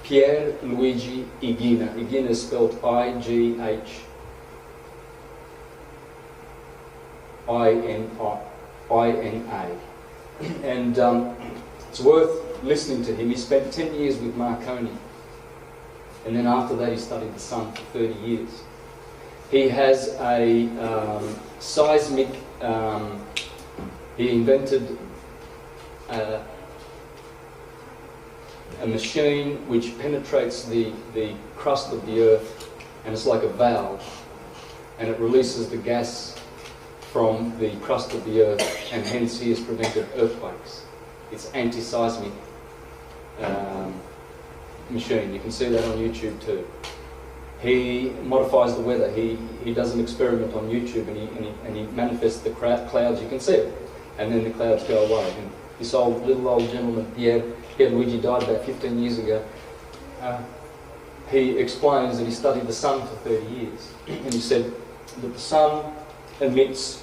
Pier Luigi Igina. Igina is spelled I-G-H-I-N-A. And it's worth listening to him. He spent 10 years with Marconi. And then after that he studied the sun for 30 years. He has a seismic... he invented a machine which penetrates the crust of the earth, and it's like a valve, and it releases the gas from the crust of the earth, and hence he has prevented earthquakes. It's anti-seismic machine. You can see that on YouTube too. He modifies the weather. He does an experiment on YouTube, and he manifests the clouds. You can see it, and then the clouds go away. And this little old gentleman, Pier Luigi, died about 15 years ago. He explains that he studied the sun for 30 years, and he said that the sun emits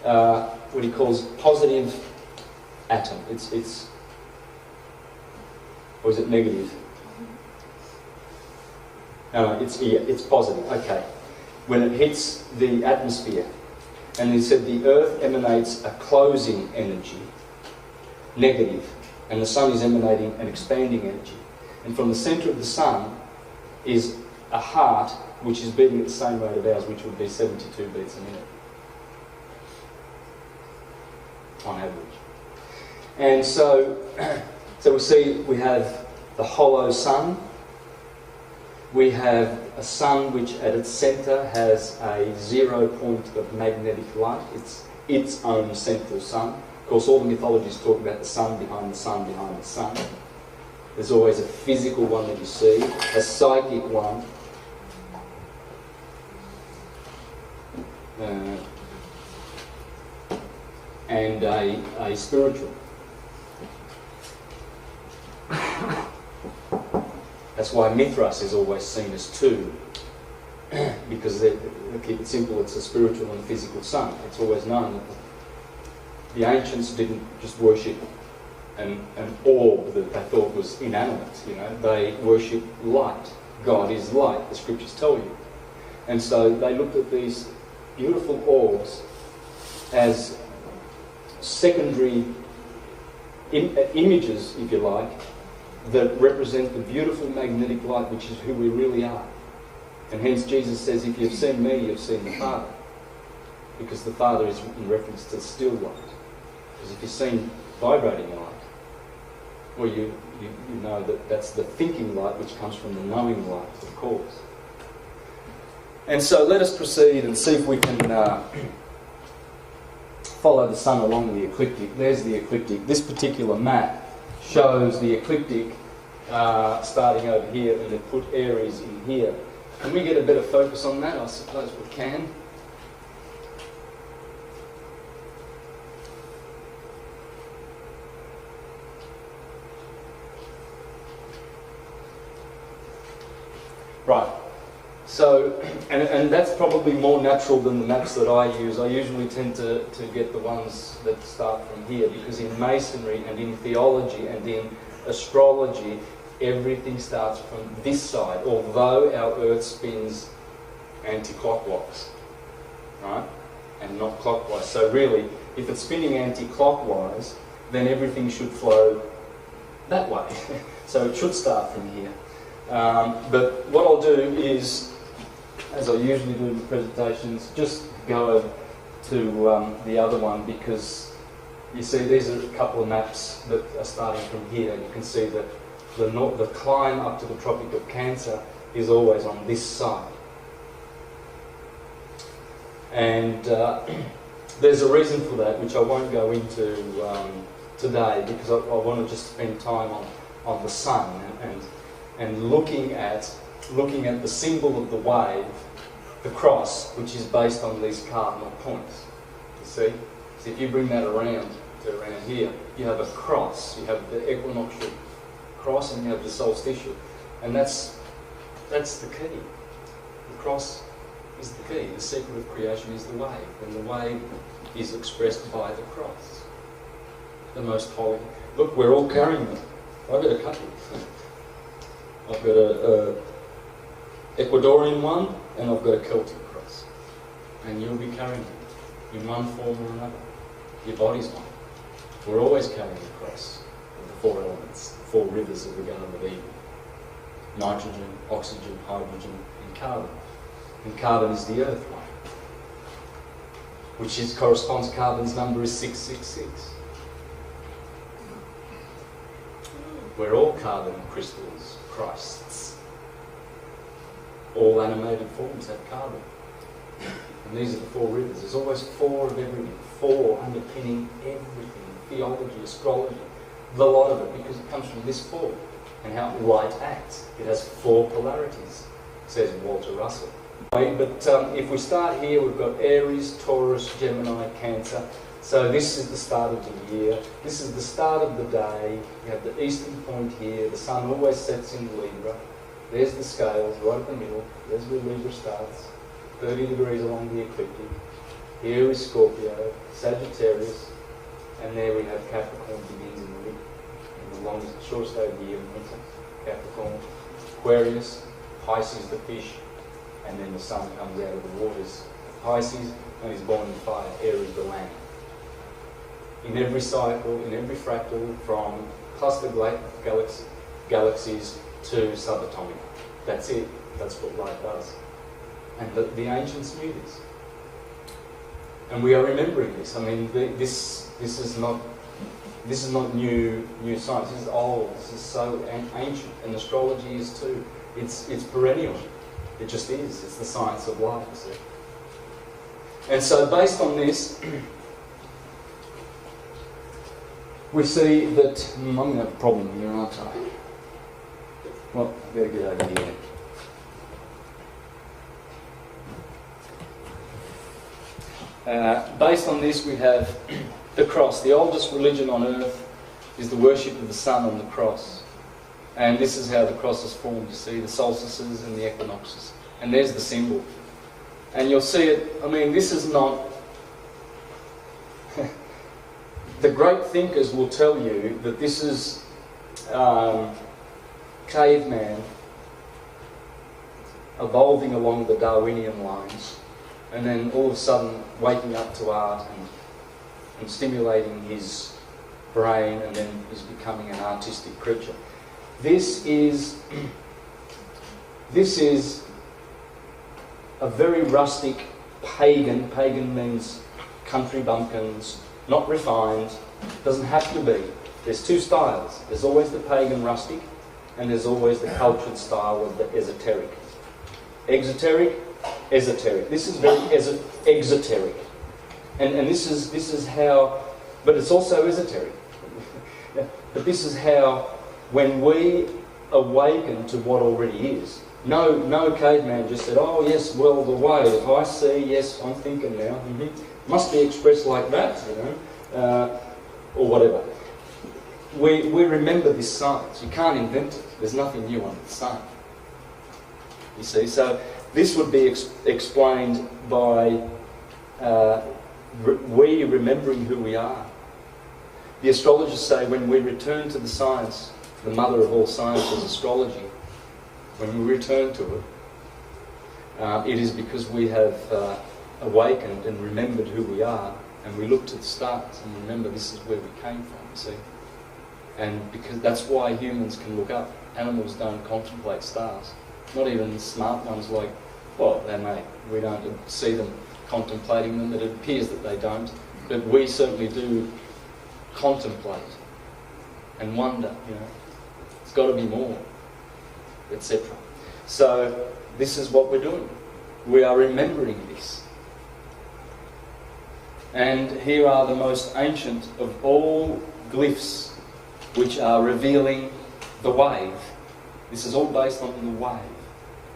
what he calls positive atom. Or is it negative? It's positive. Okay. When it hits the atmosphere, and he said the Earth emanates a closing energy, negative, and the sun is emanating an expanding energy. And from the centre of the sun is a heart which is beating at the same rate of ours, which would be 72 beats a minute, on average. And so we see we have the hollow sun. We have a sun which at its centre has a 0 point of magnetic light. It's its own central sun. Of course, all the mythologies talk about the sun behind the sun behind the sun. There's always a physical one that you see, a psychic one, and a spiritual. That's why Mithras is always seen as two, because they keep it simple, it's a spiritual and physical sun. It's always known that the ancients didn't just worship an orb that they thought was inanimate, they worship light. God is light, the scriptures tell you. And so they looked at these beautiful orbs as secondary images, if you like, that represent the beautiful magnetic light, which is who we really are. And hence Jesus says, if you've seen me, you've seen the Father. Because the Father is in reference to still light. Because if you've seen vibrating light, well, you know that that's the thinking light, which comes from the knowing light, of course. And so let us proceed and see if we can follow the sun along the ecliptic. There's the ecliptic. This particular map shows the ecliptic starting over here, and they put Aries in here. Can we get a better focus on that? I suppose we can. Right. So, and that's probably more natural than the maps that I use. I usually tend to get the ones that start from here, because in Masonry and in theology and in astrology, everything starts from this side, although our Earth spins anti-clockwise, right? And not clockwise. So really, if it's spinning anti-clockwise, then everything should flow that way. So it should start from here. But what I'll do is, as I usually do in presentations, just go over to the other one, because you see these are a couple of maps that are starting from here. You can see that the climb up to the Tropic of Cancer is always on this side. And there's a reason for that, which I won't go into today, because I want to just spend time on the sun and looking at the symbol of the wave, the cross, which is based on these cardinal points. You see? So if you bring that around to around here, you have a cross. You have the equinoctial cross, and you have the solstitial, and that's the key. The cross is the key. The secret of creation is the wave, and the wave is expressed by the cross. The most holy. Look, we're all carrying it. I've got a couple. I've got a Ecuadorian one, and I've got a Celtic cross. And you'll be carrying it in one form or another. Your body's one. We're always carrying the cross of the four elements, the four rivers of the Garden of Eden. Nitrogen, oxygen, hydrogen, and carbon. And carbon is the earth one, which corresponds, carbon's number is 666. We're all carbon crystals, Christs. All animated forms have carbon. And these are the four rivers. There's always four of everything, four underpinning everything. Theology, astrology, the lot of it, because it comes from this four. And how light acts. It has four polarities, says Walter Russell. But if we start here, we've got Aries, Taurus, Gemini, Cancer. So this is the start of the year. This is the start of the day. You have the eastern point here. The sun always sets in Libra. There's the scales right at the middle. There's where Libra starts. 30 degrees along the ecliptic. Here is Scorpio, Sagittarius, and there we have Capricorn begins in the longest, shortest day of the year in winter. Capricorn, Aquarius, Pisces the fish, and then the sun comes out of the waters of Pisces and is born in fire. Aries the land. In every cycle, in every fractal, from cluster galaxies to subatomic. That's it. That's what light does. And the ancients knew this. And we are remembering this. I mean, this is not new science. This is old. This is so ancient. And astrology is too. It's perennial. It just is. It's the science of life, you see. And so based on this, we see that I'm going to have a problem here, aren't I? Well, I better get over here. Based on this, we have the cross. The oldest religion on earth is the worship of the sun on the cross. And this is how the cross is formed. You see the solstices and the equinoxes. And there's the symbol. And you'll see it, I mean, this is not... The great thinkers will tell you that this is caveman evolving along the Darwinian lines, and then all of a sudden waking up to art and stimulating his brain and then is becoming an artistic creature. This is a very rustic pagan. Pagan means country bumpkins, not refined, doesn't have to be. There's two styles. There's always the pagan rustic and there's always the cultured style of the esoteric. Exoteric, esoteric. This is very exoteric. And this is how, but it's also esoteric. But this is how, when we awaken to what already is, no caveman just said, oh yes, well the way, I see, yes, I'm thinking now, must be expressed like that, or whatever. We remember this science. You can't invent it. There's nothing new under the sun. You see, so this would be explained by we remembering who we are. The astrologers say when we return to the science, the mother of all sciences, astrology, when we return to it, it is because we have awakened and remembered who we are, and we look to the stars and remember this is where we came from, you see. And because that's why humans can look up. Animals don't contemplate stars. Not even smart ones like, well, they may. We don't see them contemplating them. It appears that they don't. But we certainly do contemplate and wonder, It's got to be more, etc. So this is what we're doing. We are remembering this. And here are the most ancient of all glyphs which are revealing the wave. This is all based on the wave.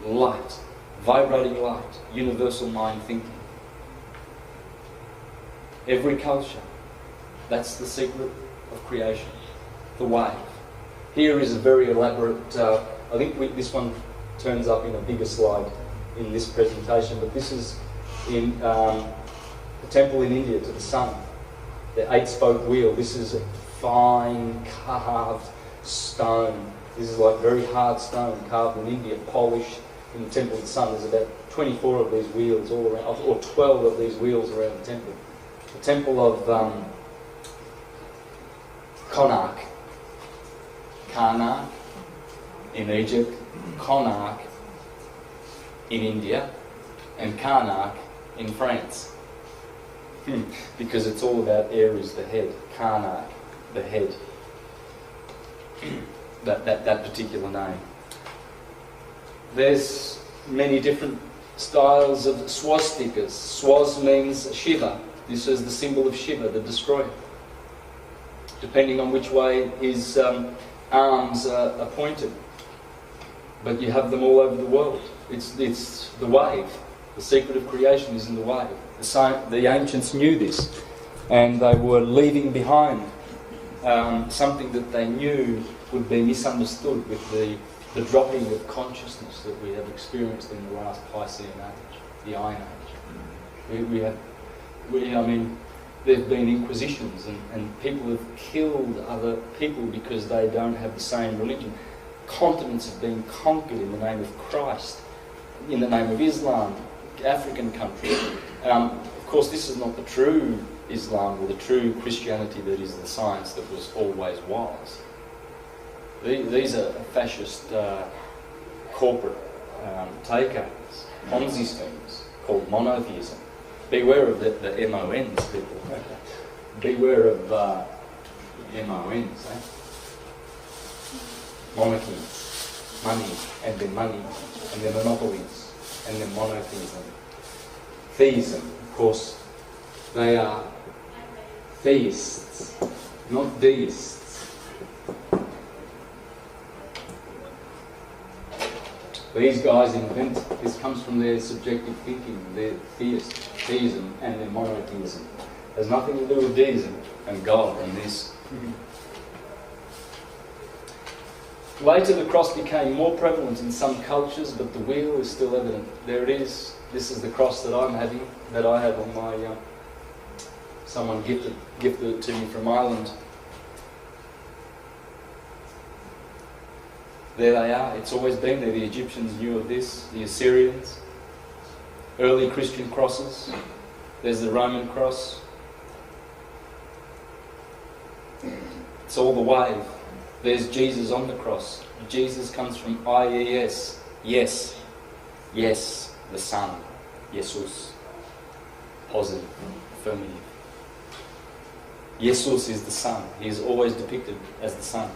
Light, vibrating light, universal mind thinking. Every culture, that's the secret of creation, the wave. Here is a very elaborate, I think this one turns up in a bigger slide in this presentation, but this is in the temple in India to the sun, the 8-spoke wheel. This is a fine carved stone. This is like very hard stone carved in India, polished in the temple of the sun. There's about 24 of these wheels all around, or 12 of these wheels around the temple. The temple of Karnak in Egypt, Konark in India, and Karnak in France. Because it's all about Aries, the head. Karnak, the head. that particular name. There's many different styles of swastikas. Swaz means Shiva. This is the symbol of Shiva, the destroyer. Depending on which way his arms are pointed. But you have them all over the world. It's the wave. The secret of creation is in the wave. The ancients knew this, and they were leaving behind something that they knew would be misunderstood with the dropping of consciousness that we have experienced in the last Piscean age, the Iron Age. There have been inquisitions and people have killed other people because they don't have the same religion. Continents have been conquered in the name of Christ, in the name of Islam, African countries. Of course, this is not the true Islam or the true Christianity that is the science that always was. These are fascist corporate takeovers, Ponzi schemes called monotheism. Beware of the MONs, people. Beware of MONs. Monarchy, money, and then monopolies, and then monotheism. Theism, of course, they are theists, not deists. These guys invent, this comes from their subjective thinking, their theism and their monotheism. There's nothing to do with deism and God and this. Later the cross became more prevalent in some cultures, but the wheel is still evident. There it is. This is the cross that I have on my, someone gifted it to me from Ireland. There they are. It's always been there. The Egyptians knew of this, the Assyrians. Early Christian crosses. There's the Roman cross. It's all the way. There's Jesus on the cross. Jesus comes from I-E-S. Yes. Yes, the Son. Jesus. Positive. Affirmative. Jesus is the Son. He is always depicted as the Son.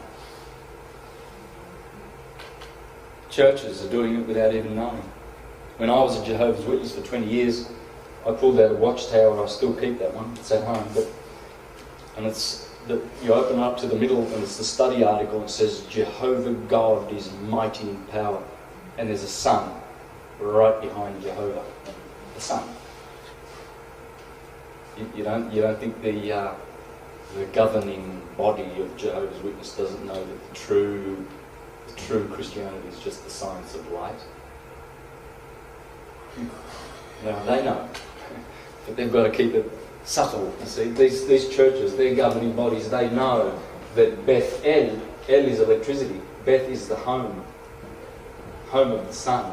Churches are doing it without even knowing. When I was a Jehovah's Witness for 20 years, I pulled out a watchtower. I still keep that one. It's at home. You open up to the middle and it's the study article. It says, Jehovah God is mighty in power. And there's a sun right behind Jehovah. The sun. You don't think the governing body of Jehovah's Witness doesn't know that the true Christianity is just the science of light? No, they know. But they've got to keep it subtle. You see, these churches, their governing bodies, they know that Beth El is electricity. Beth is the home of the sun.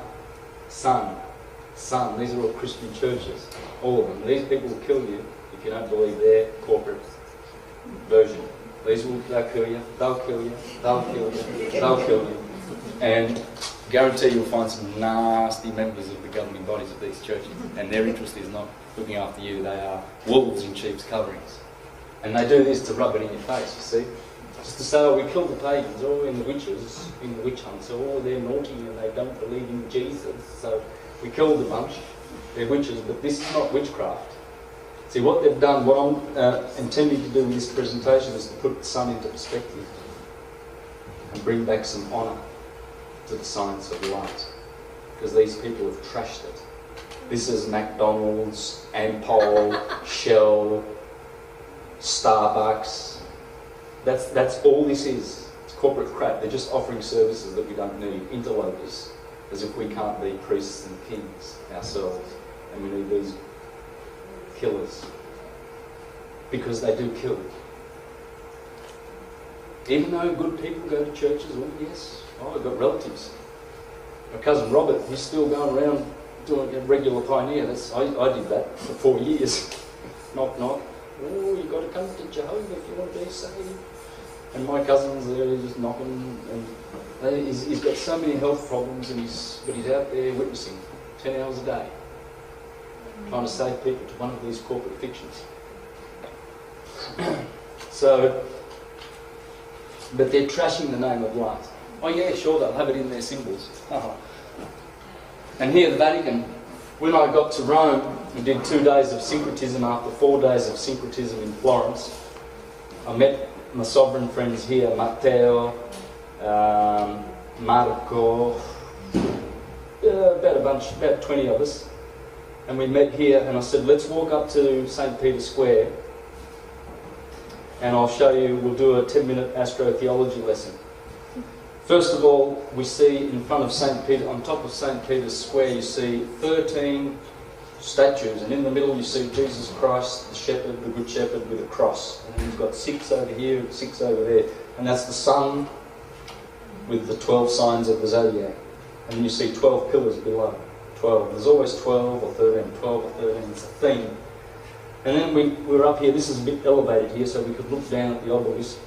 Sun. These are all Christian churches, all of them. These people will kill you if you don't believe their corporate version. They'll kill you. They'll kill you. They'll kill you. They'll kill you. And guarantee you'll find some nasty members of the governing bodies of these churches, and their interest is not looking after you. They are wolves in sheep's coverings, and they do this to rub it in your face. You see, just to say, "Oh, we killed the pagans, or in the witches, in the witch hunts. Oh, they're naughty and they don't believe in Jesus, so we killed a bunch. They're witches, but this is not witchcraft." See, what they've done, what I'm intending to do with this presentation is to put the sun into perspective and bring back some honour to the science of light, because these people have trashed it. This is McDonald's, Ampol, Shell, Starbucks. That's all this is. It's corporate crap. They're just offering services that we don't need. Interlopers, as if we can't be priests and kings ourselves, and we need these killers, because they do kill. Even though good people go to churches, well, yes, I've got relatives. My cousin Robert, he's still going around doing a regular pioneer. I did that for 4 years. Knock, knock. Oh, you've got to come to Jehovah if you want to be saved. And my cousin's there just knocking, and he's got so many health problems, but he's out there witnessing 10 hours a day, trying to save people to one of these corporate fictions. But they're trashing the name of light. Oh yeah, sure, they'll have it in their symbols. And here, the Vatican, when I got to Rome and did 2 days of syncretism after 4 days of syncretism in Florence, I met my sovereign friends here, Matteo, Marco, about 20 of us. And we met here, and I said, let's walk up to St. Peter's Square, and I'll show you, we'll do a 10-minute astrotheology lesson. First of all, we see in front of St. Peter, on top of St. Peter's Square, you see 13 statues, and in the middle you see Jesus Christ, the shepherd, the good shepherd, with a cross. And he's got 6 over here, 6 over there. And that's the sun with the 12 signs of the zodiac. And then you see 12 pillars below. 12. There's always 12 or 13, 12 or 13. It's a theme. And then we were up here. This is a bit elevated here, so we could look down at the obelisk.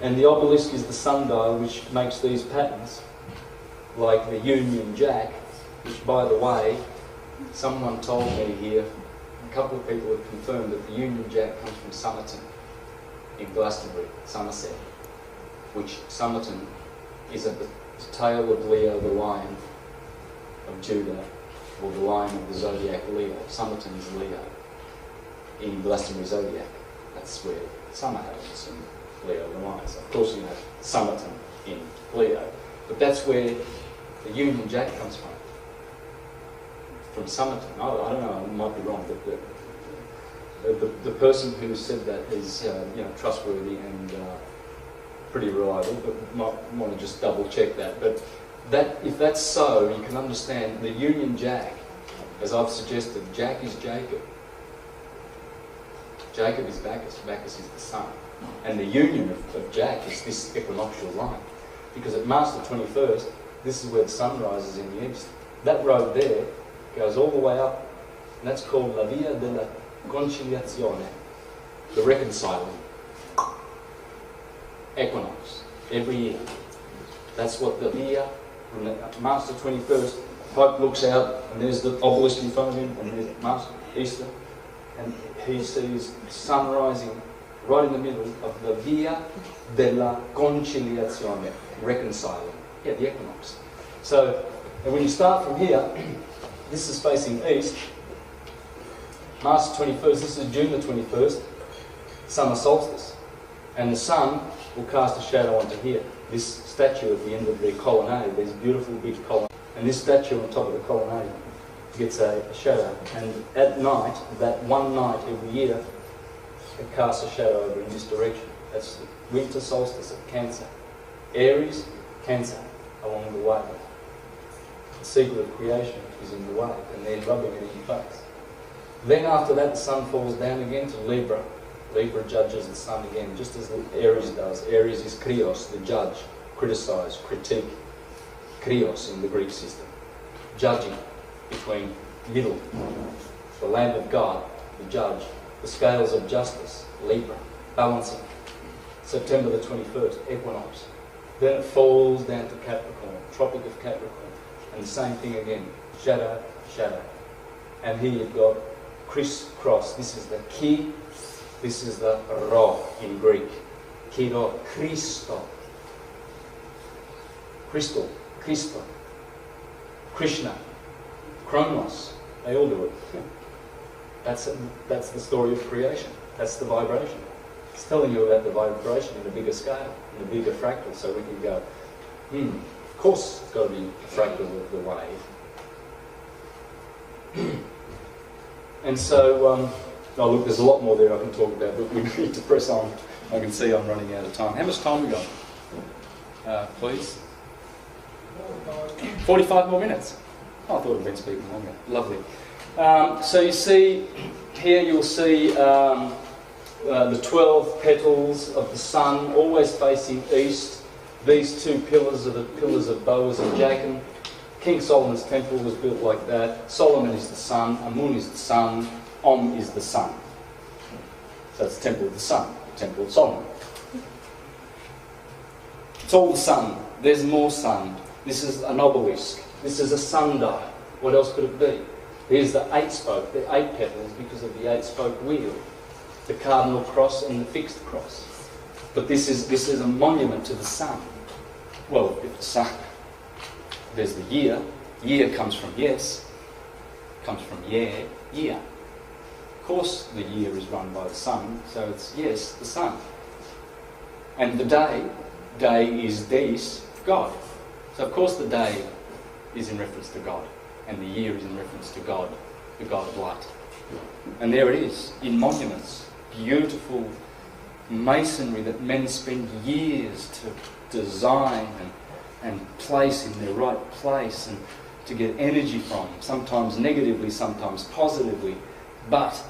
And the obelisk is the sundial, which makes these patterns, like the Union Jack, which, by the way, someone told me here, a couple of people have confirmed that the Union Jack comes from Somerton in Glastonbury, Somerset, which Somerton is at the tail of Leo the lion of Judah, or the lion of the zodiac Leo. Somerton is Leo in Glastonbury zodiac. That's where summer happens in Leo the lion. So of course you have Somerton in Leo, but that's where the Union Jack comes from Somerton. I don't know, I might be wrong, but the person who said that is trustworthy and pretty reliable, but might want to just double check that. But if that's so, you can understand the Union Jack, as I've suggested. Jack is Jacob. Jacob is Bacchus. Bacchus is the sun. And the union of Jack is this equinoctial line. Because at March the 21st, this is where the sun rises in the east. That road there goes all the way up, and that's called La Via della Conciliazione, the reconciling. equinox, every year. That's what the year, from the March the 21st, Pope looks out and there's the obelisk euphonium and there's March, Easter, and he sees the sun rising right in the middle of the Via della Conciliazione, reconciling, the equinox. So, and when you start from here, this is facing east, March 21st, this is June the 21st, summer solstice, and the sun will cast a shadow onto here. This statue at the end of the colonnade, these beautiful big colonnades, and this statue on top of the colonnade gets a shadow, and at night, that one night every year, it casts a shadow over in this direction. That's the winter solstice of Cancer. Aries, Cancer, along the way. The secret of creation is in the way, and they're rubbing it in your face. Then after that, the sun falls down again to Libra. Libra judges the sun again, just as Aries does. Aries is krios, the judge, criticise, critique. Krios in the Greek system. Judging between middle, the Lamb of God, the judge, the scales of justice, Libra, balancing. September the 21st, equinox. Then it falls down to Capricorn, Tropic of Capricorn, and the same thing again, shadow, shadow. And here you've got crisscross. This is the ki, this is the ro in Greek. Kiro, Christo. Crystal, Christo. Krishna, Chronos, they all do it. That's the story of creation. That's the vibration. It's telling you about the vibration in a bigger scale, in a bigger fractal, so we can go, of course it's got to be a fractal of the wave. And so, oh look, there's a lot more there I can talk about, but we need to press on. I can see I'm running out of time. How much time we got? Please? 45 more minutes. Oh, I thought I'd been speaking longer. Lovely. So you see, here you'll see the 12 petals of the sun, always facing east. These two pillars are the pillars of Boaz and Jachin. King Solomon's temple was built like that. Solomon is the sun, Amun is the sun, Om is the sun. So that's the temple of the sun, the temple of Solomon. It's all the sun. There's more sun. This is an obelisk. This is a sundial. What else could it be? Here's the 8-spoke, the 8 petals because of the 8-spoke wheel. The cardinal cross and the fixed cross. But this is a monument to the sun. Well, if the sun, there's the year. Year comes from yes. Comes from year. Of course the year is run by the sun, so it's yes, the sun. And the day is deis, God. So of course the day is in reference to God, and the year is in reference to God, the God of light. And there it is, in monuments, beautiful masonry that men spend years to design and place in their right place and to get energy from, sometimes negatively, sometimes positively, but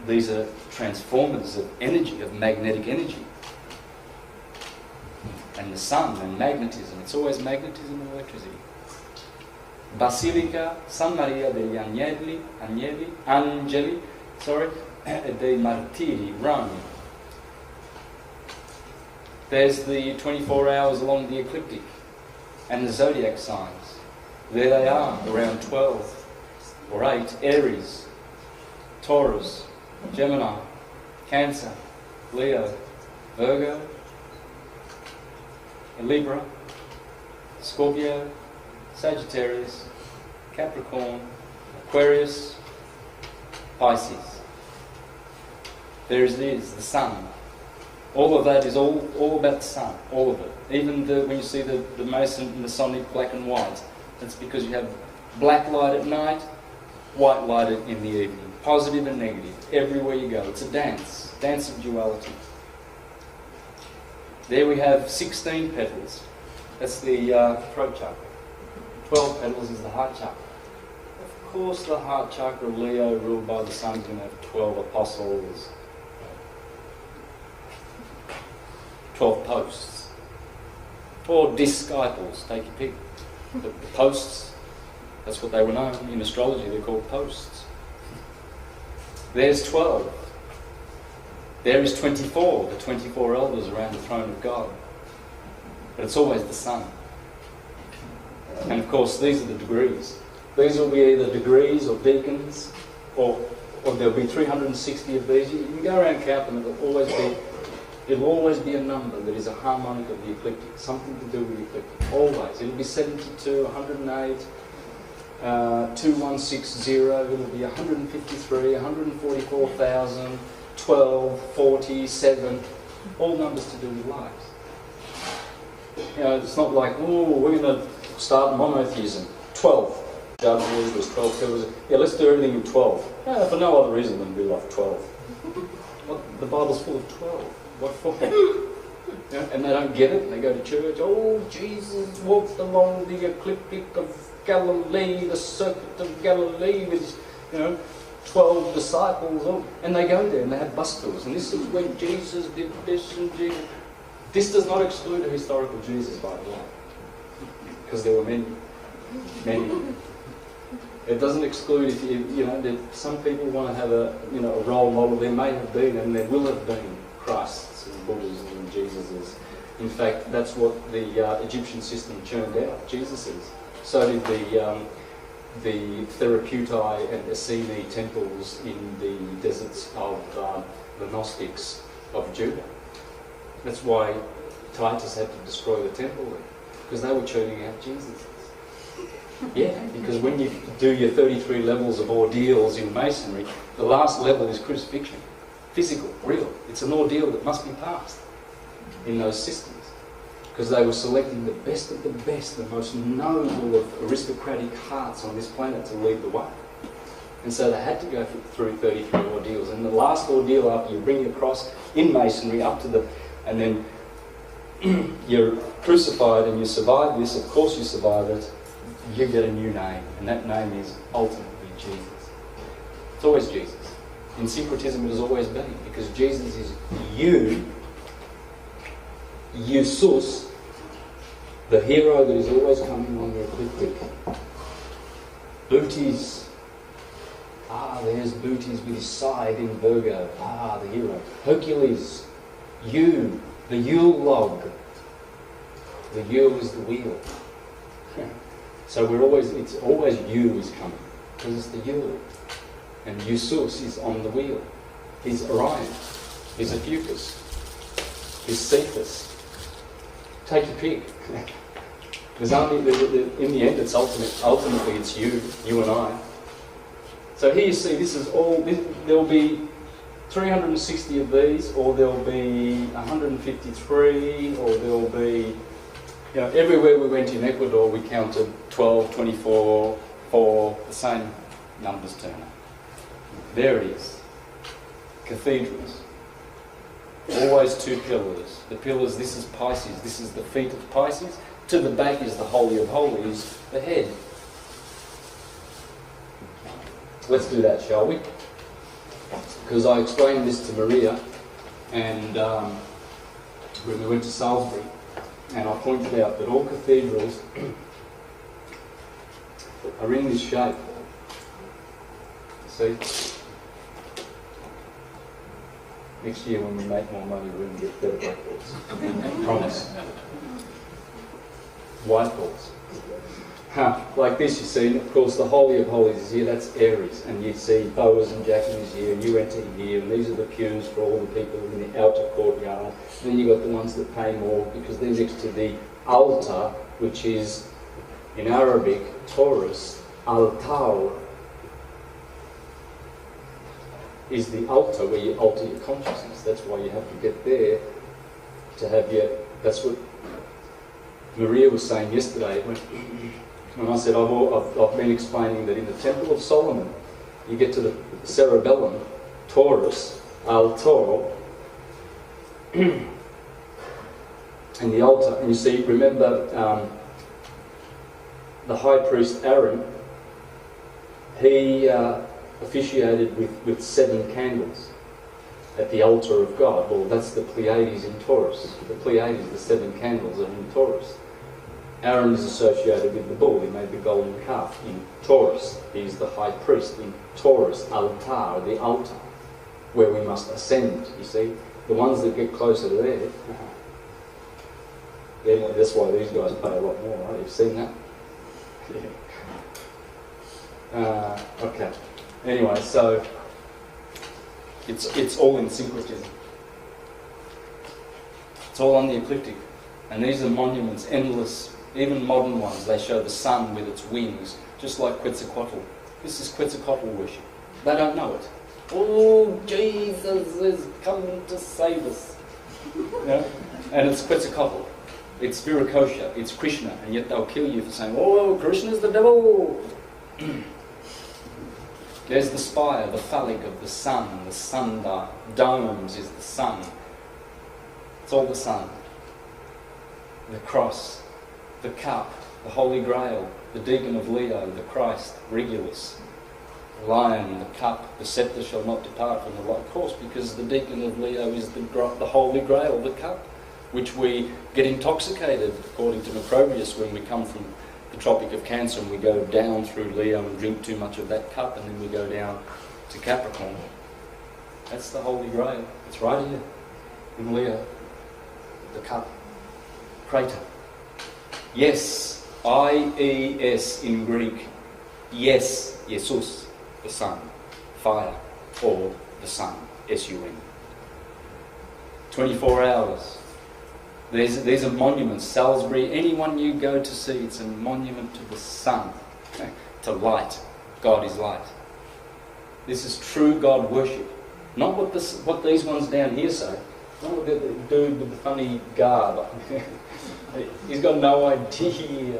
these are transformers of energy, of magnetic energy. And the sun and magnetism, it's always magnetism and electricity. Basilica San Maria degli Angeli dei Martiri, Rome. There's the 24 hours along the ecliptic and the zodiac signs. There they are, around 12 or 8. Aries, Taurus, Gemini, Cancer, Leo, Virgo, Libra, Scorpio, Sagittarius, Capricorn, Aquarius, Pisces. There it is, the sun. All of that is all about the sun, all of it. Even when you see the Masonic black and white, that's because you have black light at night, white light in the evening. Positive and negative, everywhere you go. It's a dance of duality. There we have 16 petals. That's the throat chakra. 12 petals is the heart chakra. Of course the heart chakra, Leo, ruled by the sun, is going to have 12 apostles, 12 posts. Or disciples, take your pick. The posts, that's what they were known in astrology, they're called posts. There's 12. There is 24, the 24 elders around the throne of God. But it's always the Son. And of course, these are the degrees. These will be either degrees or deacons, or there'll be 360 of these. You can go around and count them, it'll always be a number that is a harmonic of the ecliptic, something to do with the ecliptic, always. It'll be 72, 108, 2160, it'll be 153, 144,000, 12, 47, all numbers to do with lives. You know, it's not like, oh, we're going to start monotheism. 12. Judges was 12 pillars. Yeah, let's do everything in 12. Yeah, for no other reason than we love 12. The Bible's full of 12. What for? Yeah, and they don't get it, and they go to church. Oh, Jesus walked along the ecliptic of Galilee, the circuit of Galilee with, 12 disciples. Oh, and they go there and they have bus tours. And this is when Jesus did this and Jesus. This does not exclude a historical Jesus, by the way. Because there were many. It doesn't exclude if that some people want to have a role model. There may have been and there will have been Christs and Buddhas and Jesuses. In fact, that's what the Egyptian system churned out. Jesuses. So did the Therapeutae and Essene temples in the deserts of the Gnostics of Judah. That's why Titus had to destroy the temple there, because they were churning out Jesuses. Yeah, because when you do your 33 levels of ordeals in Masonry, the last level is crucifixion. Physical, real. It's an ordeal that must be passed in those systems. Because they were selecting the best of the best, the most noble of aristocratic hearts on this planet to lead the way. And so they had to go through 33 ordeals. And the last ordeal, after you bring your cross in Masonry up to the... and then you're crucified and you survive this, of course you survive it, you get a new name, and that name is ultimately Jesus. It's always Jesus. In syncretism it has always been, because Jesus is you, Jesus, the hero that is always coming on the ecliptic. Booties. There's Booties with his side in Virgo. The hero. Hercules. You, the Yule log. The Yule is the wheel. So it's always you is coming, because it's the Yule. And Jesus is on the wheel. He's Orion. He's Ophiuchus. He's Cephas. Take your pick. There's only, in the end, it's ultimately it's you and I. So here you see, this is all, there'll be 360 of these, or there'll be 153, or there'll be, everywhere we went in Ecuador, we counted 12, 24, 4, the same numbers turn up. There it is. Cathedrals. Always two pillars. The pillars, this is Pisces, this is the feet of Pisces. To the back is the Holy of Holies, the head. Let's do that, shall we? Because I explained this to Maria, and when we went to Salisbury, and I pointed out that all cathedrals are in this shape. See? Next year when we make more money, we're going to get better blackboards. I promise. Whiteboards. Like this, you see, of course, the Holy of Holies is here, that's Aries, and you see Boaz and Jackie is here, and you enter here, and these are the pews for all the people in the outer courtyard. Then you've got the ones that pay more, because they're next to the altar, which is, in Arabic, Taurus, altar, is the altar where you alter your consciousness. That's why you have to get there to have your... That's what Maria was saying yesterday when I said I've been explaining that in the Temple of Solomon you get to the cerebellum, Taurus, altar, and the altar, and you see, remember the high priest Aaron, he officiated with 7 candles at the altar of God. Well, that's the Pleiades in Taurus. The Pleiades, the 7 candles, are in Taurus. Aaron is associated with the bull. He made the golden calf in Taurus. He's the high priest in Taurus, altar, the altar. where we must ascend, you see. The ones that get closer to there, that's why these guys pay a lot more, right? You've seen that? Yeah. Okay. Anyway, so it's all in syncretism. It's all on the ecliptic. And these are monuments, endless, even modern ones. They show the sun with its wings, just like Quetzalcoatl. This is Quetzalcoatl worship. They don't know it. Oh, Jesus is coming to save us. Yeah? And it's Quetzalcoatl. It's Virukosha. It's Krishna. And yet they'll kill you for saying, oh, Krishna's the devil. There's the spire, the phallic of the sun domes is the sun. It's all the sun. The cross, the cup, the Holy Grail, the deacon of Leo, the Christ, Regulus, the lion, the cup, the scepter shall not depart from the light. Of course, because the deacon of Leo is the Holy Grail, the cup, which we get intoxicated, according to Macrobius, when we come from the Tropic of Cancer and we go down through Leo and drink too much of that cup, and then we go down to Capricorn. That's the Holy Grail. It's right here in Leo, the cup. Crater. Yes, I-E-S in Greek. Yes, Jesus, the sun. Fire, or the sun, S-U-N. 24 hours. These are monuments. Salisbury, anyone you go to see, it's a monument to the sun, to light. God is light. This is true God worship. Not what these ones down here say. Not what the dude with the funny garb. He's got no idea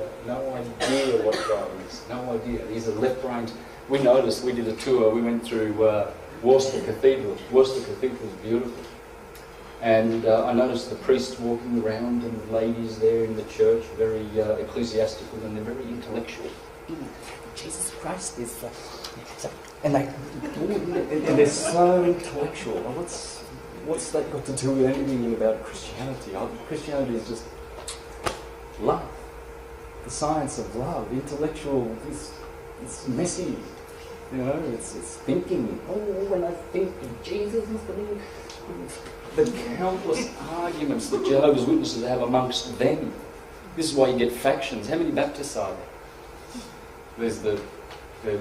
what God is. No idea. He's a left-brained. We noticed, we did a tour, we went through Worcester Cathedral. Worcester Cathedral is beautiful. And I noticed the priests walking around and the ladies there in the church, very ecclesiastical, and they're very intellectual. Jesus Christ is... and they're so intellectual. What's that got to do with anything about Christianity? Christianity is just love. The science of love. Intellectual, it's messy. You know, it's thinking. Oh, when I think of Jesus, the countless arguments that Jehovah's Witnesses have amongst them. This is why you get factions. How many Baptists are there? There's the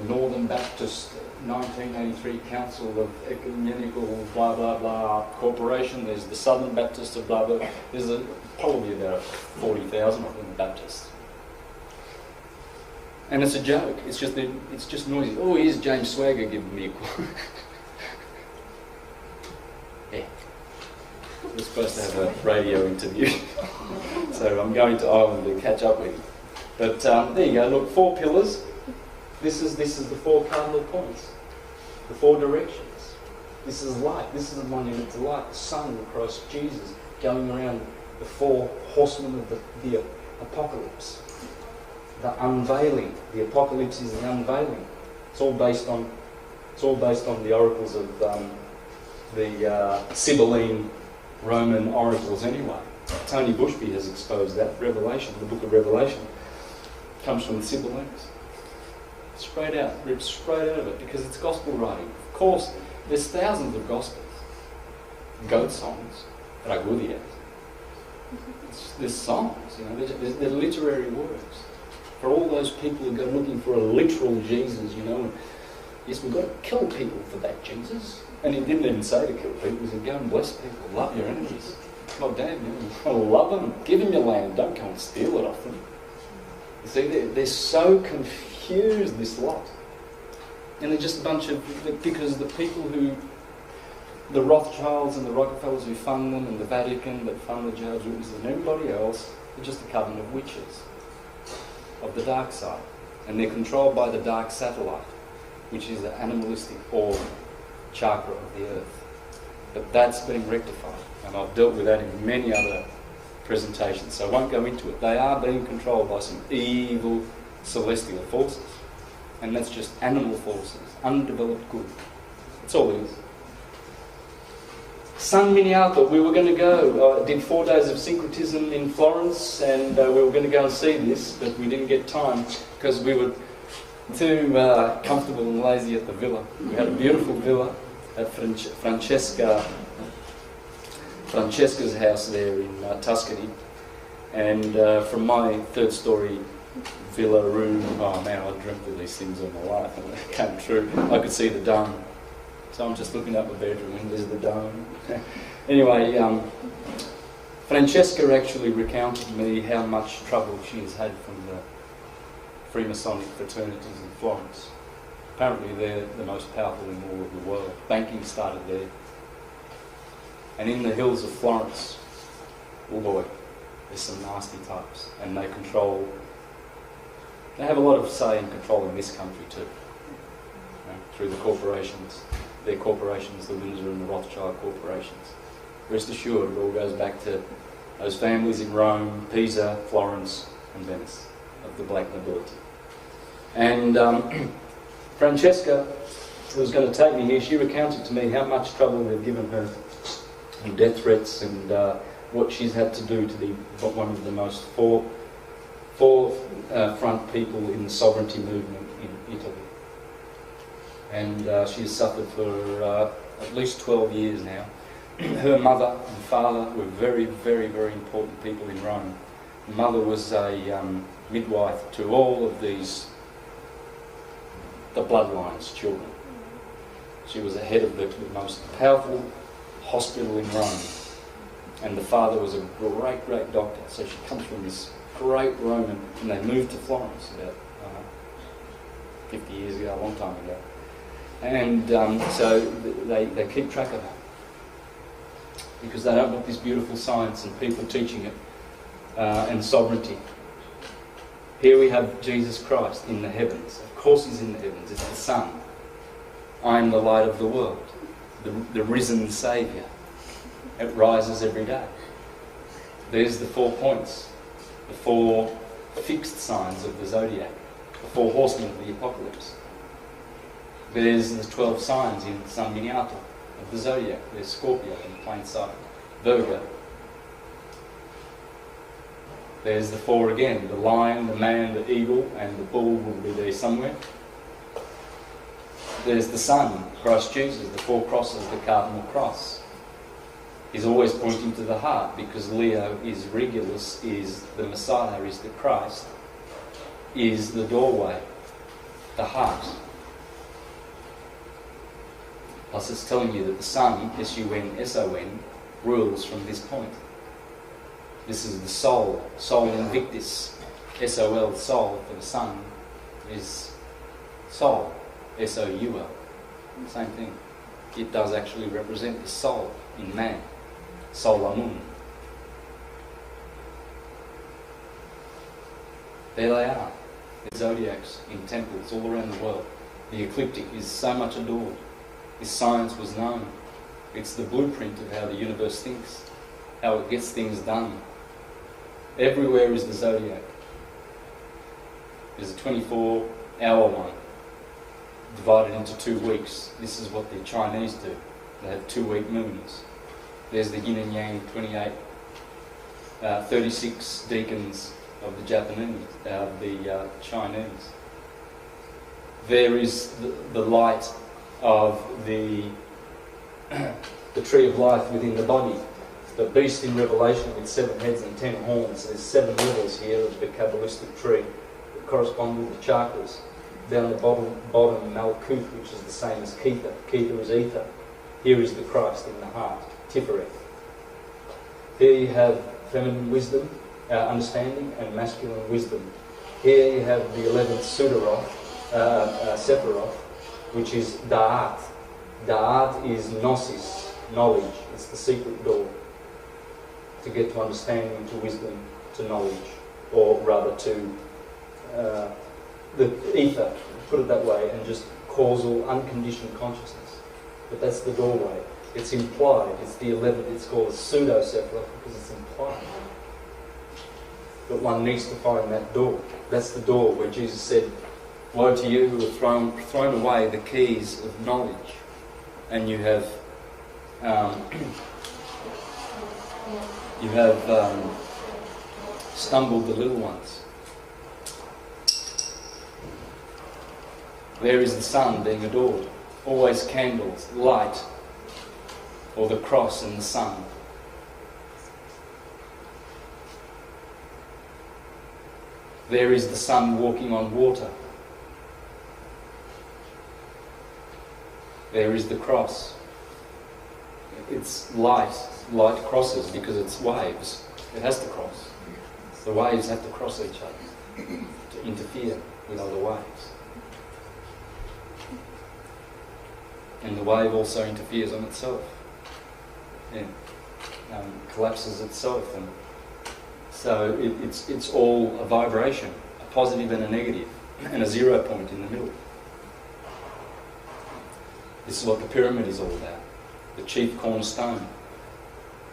Northern Baptist 1983 Council of Ecumenical blah blah blah Corporation. There's the Southern Baptist of blah blah. There's probably about 40,000 of them Baptists. And it's a joke. It's just noisy. Oh, here's James Swagger giving me a call. Yeah. We're supposed to have a radio interview. So I'm going to Ireland to catch up with you. But there you go. Look, 4 pillars. This is the 4 cardinal points. The 4 directions. This is light. This is a monument to light. The sun, Christ Jesus, going around the 4 horsemen of the apocalypse. The unveiling. The apocalypse is the unveiling. It's all based on the oracles of the Sibylline Roman oracles anyway. Tony Bushby has exposed that. Revelation, the book of Revelation, comes from the Sibyllines. Straight out, ripped straight out of it, because it's gospel writing. Of course, there's thousands of gospels. Goat songs, Ragudias. There's songs, you know, they're literary works. For all those people who go looking for a literal Jesus, you know, and yes, we've got to kill people for that Jesus. And he didn't even say to kill people, he said, go and bless people, love your enemies. God damn, you know, love them, give them your land, don't go and steal it off them. You see, they're so confused, this lot. And they're just a bunch of, because the people who, the Rothschilds and the Rockefellers who fund them, and the Vatican that fund the Jehovah's Witnesses, and everybody else, they're just a coven of witches of the dark side. And they're controlled by the dark satellite, which is the animalistic orb chakra of the earth. But that's being rectified, and I've dealt with that in many other presentations, so I won't go into it. They are being controlled by some evil celestial forces, and that's just animal forces, undeveloped good. That's all it is. San Miniato, we were going to go. I did 4 days of syncretism in Florence, and we were going to go and see this, but we didn't get time because we were too comfortable and lazy at the villa. We had a beautiful villa, at Francesca's house there in Tuscany, and from my third story villa room, oh man, I dreamt of these things all my life and it came true. I could see the dome. So I'm just looking up my bedroom and there's the dome. Anyway, Francesca actually recounted to me how much trouble she has had from the Freemasonic fraternities in Florence. Apparently they're the most powerful in all of the world. Banking started there. And in the hills of Florence, oh boy, there's some nasty types. And they have a lot of say in controlling this country too. Through the corporations. Their corporations, the Windsor and the Rothschild corporations. Rest assured, it all goes back to those families in Rome, Pisa, Florence and Venice, of the black nobility. And Francesca, who was going to take me here, she recounted to me how much trouble they've given her, and death threats, and what she's had to do to be one of the most forefront people in the sovereignty movement in Italy. And she has suffered for at least 12 years now. Her mother and father were very, very, very important people in Rome. Her mother was a midwife to all of the bloodlines, children. She was the head of the most powerful hospital in Rome. And the father was a great, great doctor. So she comes from this great Roman, and they moved to Florence about 50 years ago, a long time ago. And so they keep track of her because they don't want this beautiful science and people teaching it and sovereignty. Here we have Jesus Christ in the heavens. Of course he's in the heavens. It's the Son. I am the light of the world, the risen Saviour. It rises every day. There's the 4 points, the 4 fixed signs of the zodiac, the 4 horsemen of the apocalypse. There's the 12 signs in San Miniato of the zodiac. There's Scorpio in plain sight, Virgo. There's the 4 again, the lion, the man, the eagle, and the bull will be there somewhere. There's the Son, Christ Jesus, the 4 crosses, the cardinal cross. He's always pointing to the heart because Leo is Regulus, is the Messiah, is the Christ, is the doorway, the heart. Plus it's telling you that the Sun, S-U-N-S-O-N, rules from this point. This is the Sol, Sol Invictus, S-O-L, Sol for the Sun, is Sol, S-O-U-L, same thing. It does actually represent the soul in man, Solamun. There they are, the zodiacs in temples all around the world. The ecliptic is so much adored. This science was known. It's the blueprint of how the universe thinks, how it gets things done. Everywhere is the zodiac. There's a 24-hour one, divided into 2 weeks. This is what the Chinese do. They have 2-week moons. There's the yin and yang, 36 deacons of the Japanese, the Chinese. There is the light of the tree of life within the body. The beast in Revelation with 7 heads and 10 horns. There's 7 levels here of the Kabbalistic tree that correspond with the chakras. Down the bottom Malkuth, which is the same as Kether. Kether is ether. Here is the Christ in the heart, Tiferet. Here you have feminine wisdom, understanding, and masculine wisdom. Here you have the 11th Sephiroth, which is Da'at. Da'at is Gnosis, knowledge. It's the secret door to get to understanding, to wisdom, to knowledge, or rather to the ether, put it that way, and just causal, unconditioned consciousness. But that's the doorway. It's implied. It's the 11th. It's called a pseudo-Sephiroth because it's implied. But one needs to find that door. That's the door where Jesus said, "Woe to you who have thrown away the keys of knowledge, and you have stumbled the little ones." There is the Son being adored. always candles, light, or the cross and the sun. There is the sun walking on water. There is the cross. It's light. Light crosses because it's waves. It has to cross. The waves have to cross each other to interfere with other waves. And the wave also interferes on itself. Yeah. Collapses itself, and so it's all a vibration, a positive and a negative, and a 0 point in the middle. This is what the pyramid is all about, the chief cornerstone.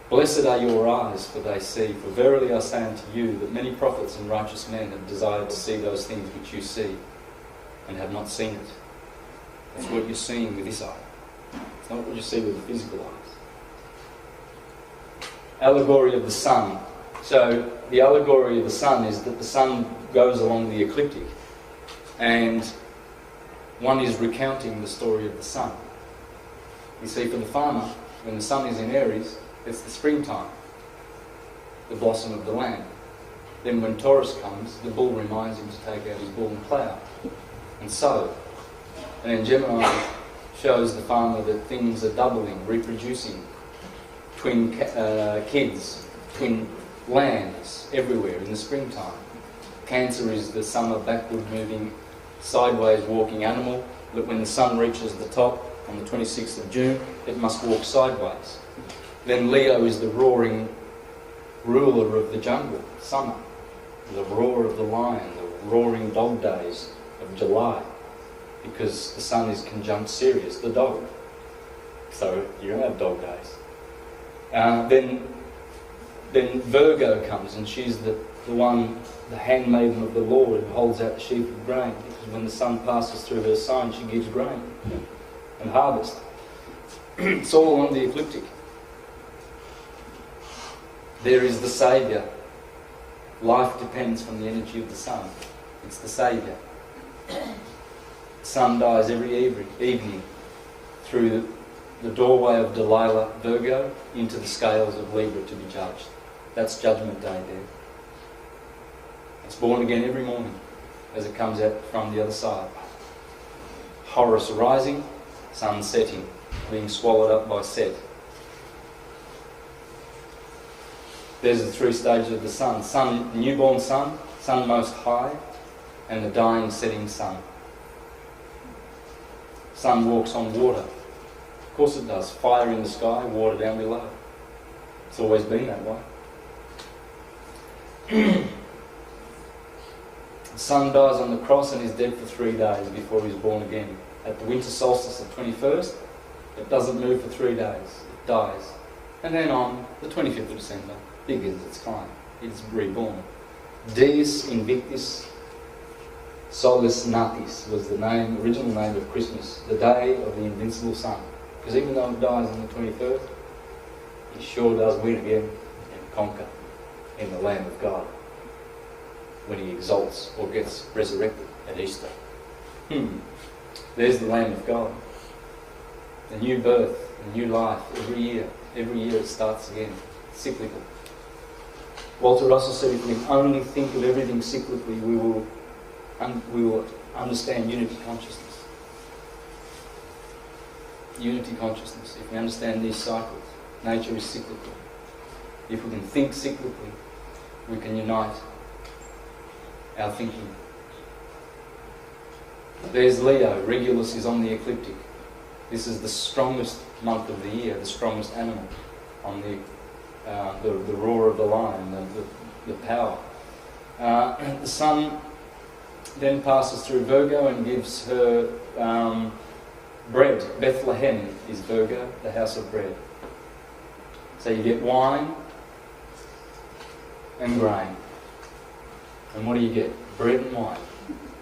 Blessed are your eyes, for they see. For verily I say unto you, that many prophets and righteous men have desired to see those things which you see, and have not seen it. That's what you're seeing with this eye. It's not what you see with the physical eyes. Allegory of the sun. So the allegory of the sun is that the sun goes along the ecliptic, and one is recounting the story of the sun. You see, for the farmer, when the sun is in Aries, it's the springtime, the blossom of the land. Then when Taurus comes, the bull reminds him to take out his bull and plough and sow. And then Gemini shows the farmer that things are doubling, reproducing, twin kids, twin lands everywhere in the springtime. Cancer is the summer backward moving, sideways walking animal, that when the sun reaches the top on the 26th of June, it must walk sideways. Then Leo is the roaring ruler of the jungle, summer, the roar of the lion, the roaring dog days of July, because the sun is conjunct Sirius, the dog. So you don't have dog days. Then Virgo comes, and she's the one, the handmaiden of the Lord, who holds out the sheaf of grain, because when the sun passes through her sign, she gives grain and harvest. It's all along the ecliptic. There is the Saviour. Life depends from the energy of the sun. It's the Saviour. The sun dies every evening through the doorway of Delilah, Virgo, into the scales of Libra to be judged. That's Judgment Day there. It's born again every morning as it comes out from the other side. Horus rising, sun setting, being swallowed up by Set. There's the three stages of the sun. Sun, the newborn sun, sun most high, and the dying setting sun. Sun walks on water. Of course it does. Fire in the sky, water down below. It's always been that way. The sun dies on the cross and is dead for 3 days before he's born again. At the winter solstice of 21st, it doesn't move for 3 days. It dies. And then on the 25th of December, begins its climb. It's reborn. Dies Invictus Solis Natis was the original name of Christmas, the day of the invincible sun. Because even though it dies on the 23rd, it sure does win again and conquer in the Lamb of God when he exalts or gets resurrected at Easter. There's the Lamb of God. The new birth, the new life, every year it starts again. It's cyclical. Walter Russell said, if we only think of everything cyclically, we will understand unity consciousness. Unity consciousness. If we understand these cycles, nature is cyclical. If we can think cyclically, we can unite our thinking. There's Leo. Regulus is on the ecliptic. This is the strongest month of the year, the strongest animal on the roar of the lion, the power. The sun then passes through Virgo and gives her bread. Bethlehem is Virgo, the house of bread. So you get wine and grain. And what do you get? Bread and wine.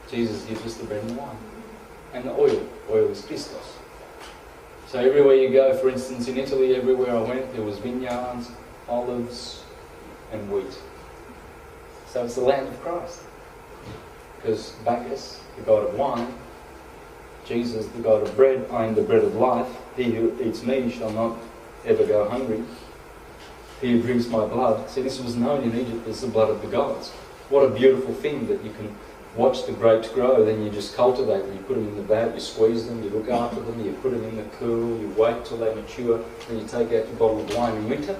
Jesus gives us the bread and wine. And the oil. Oil is Christos. So everywhere you go, for instance, in Italy, everywhere I went, there was vineyards, olives, and wheat. So it's the land of Christ. Because Bacchus, the god of wine, Jesus, the God of bread, I am the bread of life. He who eats me shall not ever go hungry. He who drinks my blood. See, this was known in Egypt as the blood of the gods. What a beautiful thing that you can watch the grapes grow, then you just cultivate them. You put them in the vat, you squeeze them, you look after them, you put them in the cool, you wait till they mature, then you take out your bottle of wine in winter,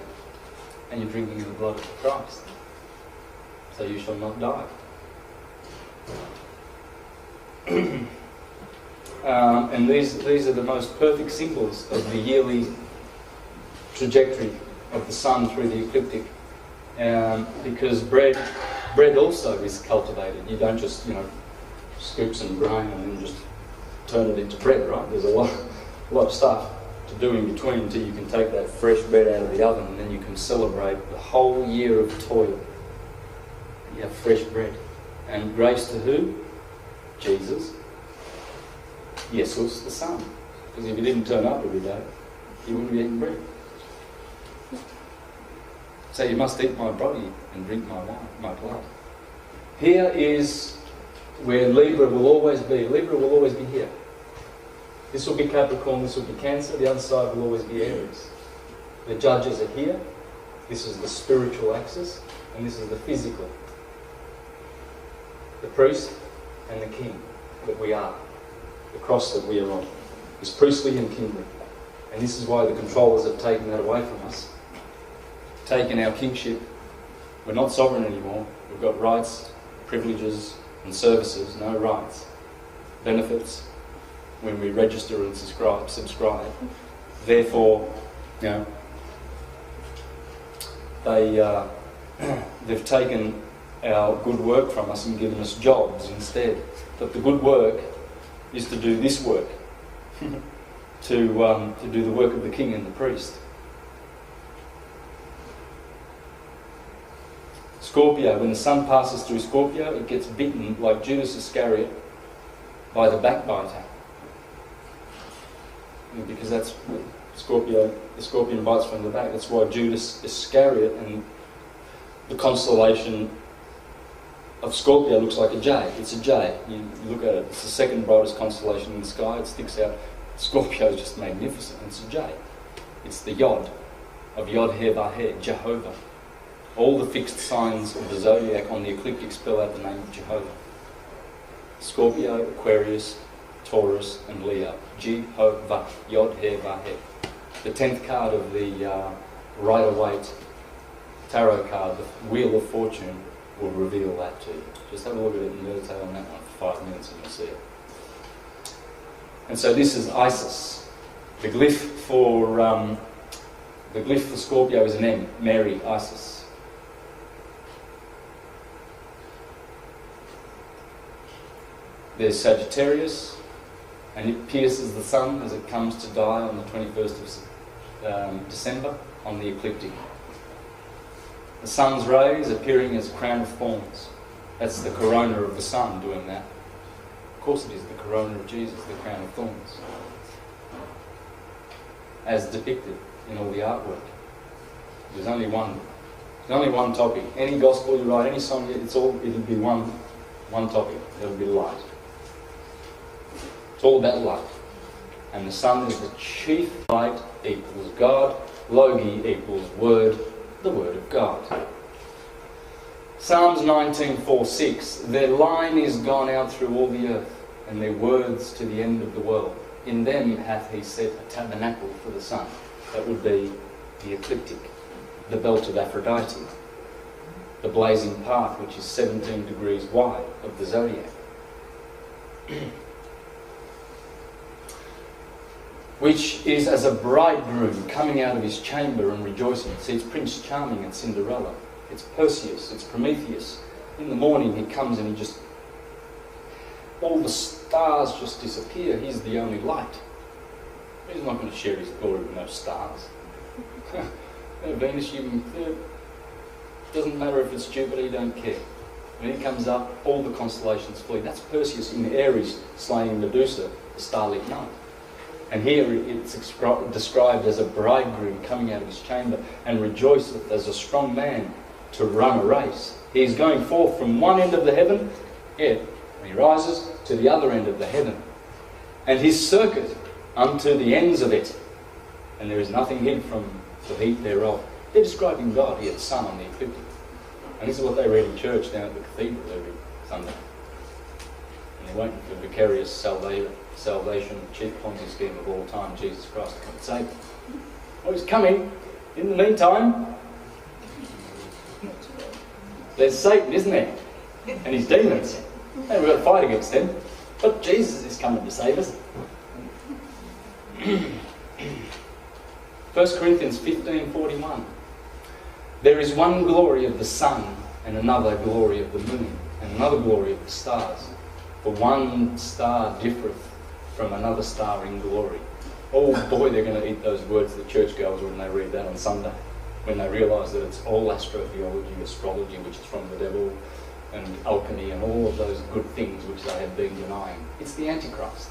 and you're drinking the blood of Christ. So you shall not die. And these are the most perfect symbols of the yearly trajectory of the sun through the ecliptic. Because bread also is cultivated. You don't just, scoop some grain and then just turn it into bread, right? There's a lot of stuff to do in between until you can take that fresh bread out of the oven, and then you can celebrate the whole year of toil. You have fresh bread. And grace to who? Jesus. Jesus the Son. Because if he didn't turn up every day, he wouldn't be eating bread. So you must eat my body and drink my wine, my blood. Here is where Libra will always be. Libra will always be here. This will be Capricorn, this will be Cancer, the other side will always be Aries. The judges are here. This is the spiritual axis, and this is the physical. The priest and the king that we are. The cross that we are on is priestly and kingly. And this is why the controllers have taken that away from us. Taken our kingship. We're not sovereign anymore. We've got rights, privileges and services, no rights. Benefits when we register and subscribe. Therefore, they've taken our good work from us and given us jobs instead. But the good work is to do this work. to do the work of the king and the priest. Scorpio, when the sun passes through Scorpio, it gets bitten, like Judas Iscariot, by the backbiter. Because that's Scorpio, the scorpion bites from the back. That's why Judas Iscariot and the constellation of Scorpio looks like a J. It's a J. You look at it, it's the second brightest constellation in the sky. It sticks out. Scorpio is just magnificent. It's a J. It's the Yod of Yod-Heh-Vah-Heh, Jehovah. All the fixed signs of the zodiac on the ecliptic spell out the name of Jehovah. Scorpio, Aquarius, Taurus and Leo. Jehovah, Yod-Heh-Vah-Heh. The 10th card of the Rider-Waite tarot card, the Wheel of Fortune, will reveal that to you. Just have a look at it and meditate on that one for 5 minutes and you'll see it. And so this is Isis. The glyph for Scorpio is an M, Mary, Isis. There's Sagittarius, and it pierces the sun as it comes to die on the 21st of December on the ecliptic. The sun's rays appearing as a crown of thorns. That's the corona of the sun doing that. Of course it is the corona of Jesus, the crown of thorns. As depicted in all the artwork. There's only one topic. Any gospel you write, any song, it'll be one topic. It'll be light. It's all about light. And the sun is the chief light equals God. Logi equals word, the word of God. Psalms 19:4-6. Their line is gone out through all the earth, and their words to the end of the world. In them hath he set a tabernacle for the sun. That would be the ecliptic, the belt of Aphrodite, the blazing path which is 17 degrees wide of the zodiac. Which is as a bridegroom coming out of his chamber and rejoicing. See, it's Prince Charming and Cinderella. It's Perseus, it's Prometheus. In the morning he comes and all the stars just disappear. He's the only light. He's not going to share his glory with no stars. Venus, doesn't matter if it's Jupiter, you don't care. When he comes up, all the constellations flee. That's Perseus in Aries slaying Medusa, the starlit night. And here it's described as a bridegroom coming out of his chamber and rejoiceth as a strong man to run a race. He is going forth from one end of the heaven, when he rises, to the other end of the heaven. and his circuit unto the ends of it, and there is nothing hid from the heat thereof. They're describing God here, the sun on the ecliptic. And this is what they read in church down at the cathedral every Sunday. And they're waiting for vicarious salvation, chief Ponzi scheme of all time, Jesus Christ, to come and save them. Oh, he's coming. In the meantime, there's Satan, isn't there? And his demons. And we've got to fight against them. But Jesus is coming to save us. 1 Corinthians 15:41. There is one glory of the sun, and another glory of the moon, and another glory of the stars. For one star differeth from another star in glory. Oh boy, they're going to eat those words, the churchgoers, when they read that on Sunday. When they realise that it's all astrotheology, astrology, which is from the devil, and alchemy, and all of those good things which they have been denying. It's the Antichrist.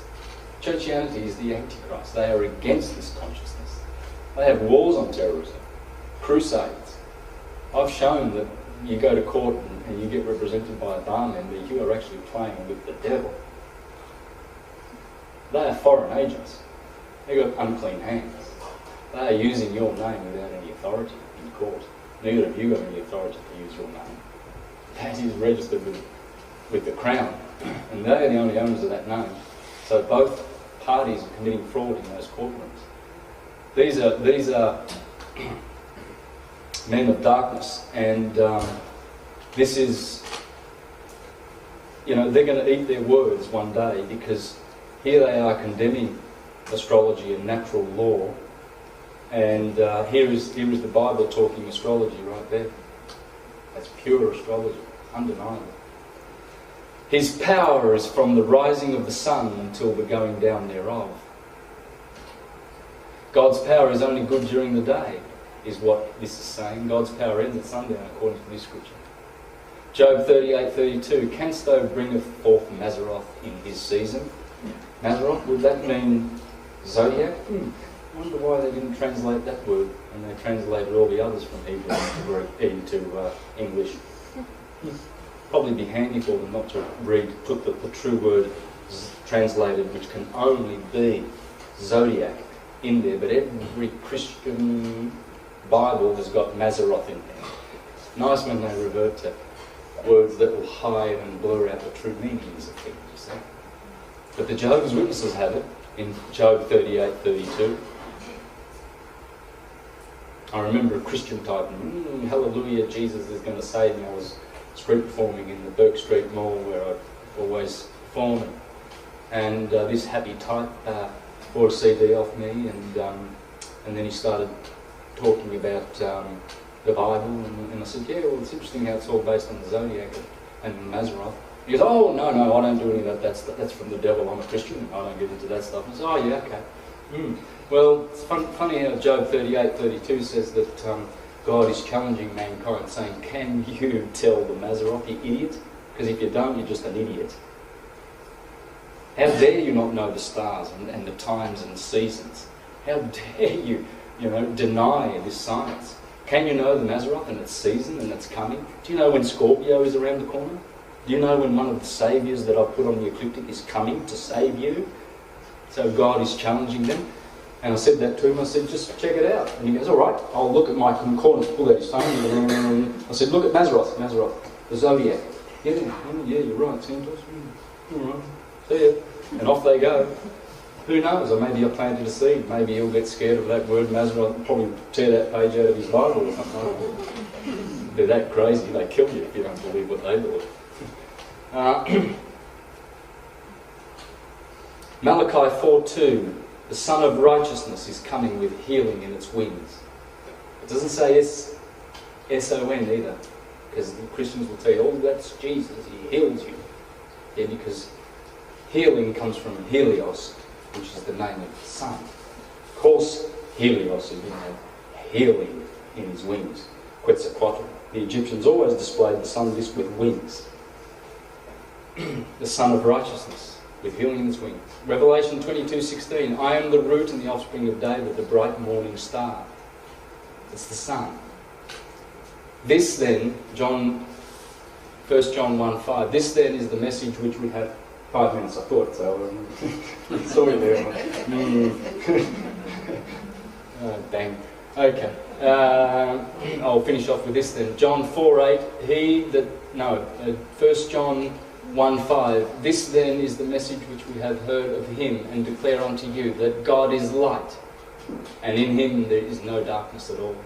Churchianity is the Antichrist. They are against this consciousness. They have wars on terrorism, crusades. I've shown that you go to court and you get represented by a bar member, you are actually playing with the devil. They are foreign agents. They've got unclean hands. They are using your name without any authority in court. Neither have you got any authority to use your name. That is registered with the Crown, and they are the only owners of that name. So both parties are committing fraud in those courtrooms. These are men of darkness, and this is, they're going to eat their words one day, because here they are condemning astrology and natural law, and here is the Bible talking astrology right there. That's pure astrology, undeniable. His power is from the rising of the sun until the going down thereof. God's power is only good during the day, is what this is saying. God's power ends at sundown, according to this scripture. Job 38:32. Canst thou bring forth Mazzaroth in his season? Mazzaroth, would that mean zodiac? I wonder why they didn't translate that word, and they translated all the others from Hebrew into English. Probably be handy for them not to put the true word translated, which can only be zodiac, in there. But every Christian Bible has got Mazzaroth in there. Nice when they revert to words that will hide and blur out the true meanings of things, you see. But the Jehovah's Witnesses have it in Job 38:32. I remember a Christian typing, hallelujah, Jesus is going to save me. I was street performing in the Burke Street Mall where I always perform, and this happy type bought a CD off me, and then he started talking about the Bible, and I said, yeah, well, it's interesting how it's all based on the zodiac and Mazzaroth. He goes, oh, no, I don't do any of that. That's from the devil. I'm a Christian. I don't get into that stuff. I said, oh, yeah, okay. Well, it's funny how Job 38:32 says that God is challenging mankind, saying, can you tell the Mazzaroth, you idiot? Because if you don't, you're just an idiot. How dare you not know the stars and the times and seasons? How dare you, deny this science? Can you know the Mazzaroth and its season and its coming? Do you know when Scorpio is around the corner? Do you know when one of the saviours that I've put on the ecliptic is coming to save you? So God is challenging them. And I said that to him. I said, just check it out. And he goes, all right, I'll look at my concordance, pull out his phone. I said, look at Mazzaroth, the zodiac. Yeah, you're right, Santos. All right, see ya. And off they go. Who knows? Or maybe I planted a seed. Maybe he'll get scared of that word Mazzaroth and probably tear that page out of his Bible or something. They're that crazy, they kill you if you don't believe what they believe. Malachi 4:2. The Son of Righteousness is coming with healing in its wings. It doesn't say S-O-N either, because the Christians will tell you, oh, that's Jesus, he heals you. Yeah, because healing comes from Helios, which is the name of the sun. Of course, Helios is going to have healing in his wings. Quetzalcoatl. The Egyptians always displayed the sun disk with wings. The Son of Righteousness, with healing in his wings. Revelation 22:16. I am the root and the offspring of David, the bright morning star. It's the sun. This then, 1 John 1:5. This then is the message which we have 5 minutes, I thought so. Saw you there. Dang. Okay. I'll finish off with this then. John 4:8. 1 John 1:5. This then is the message which we have heard of him and declare unto you, that God is light, and in him there is no darkness at all.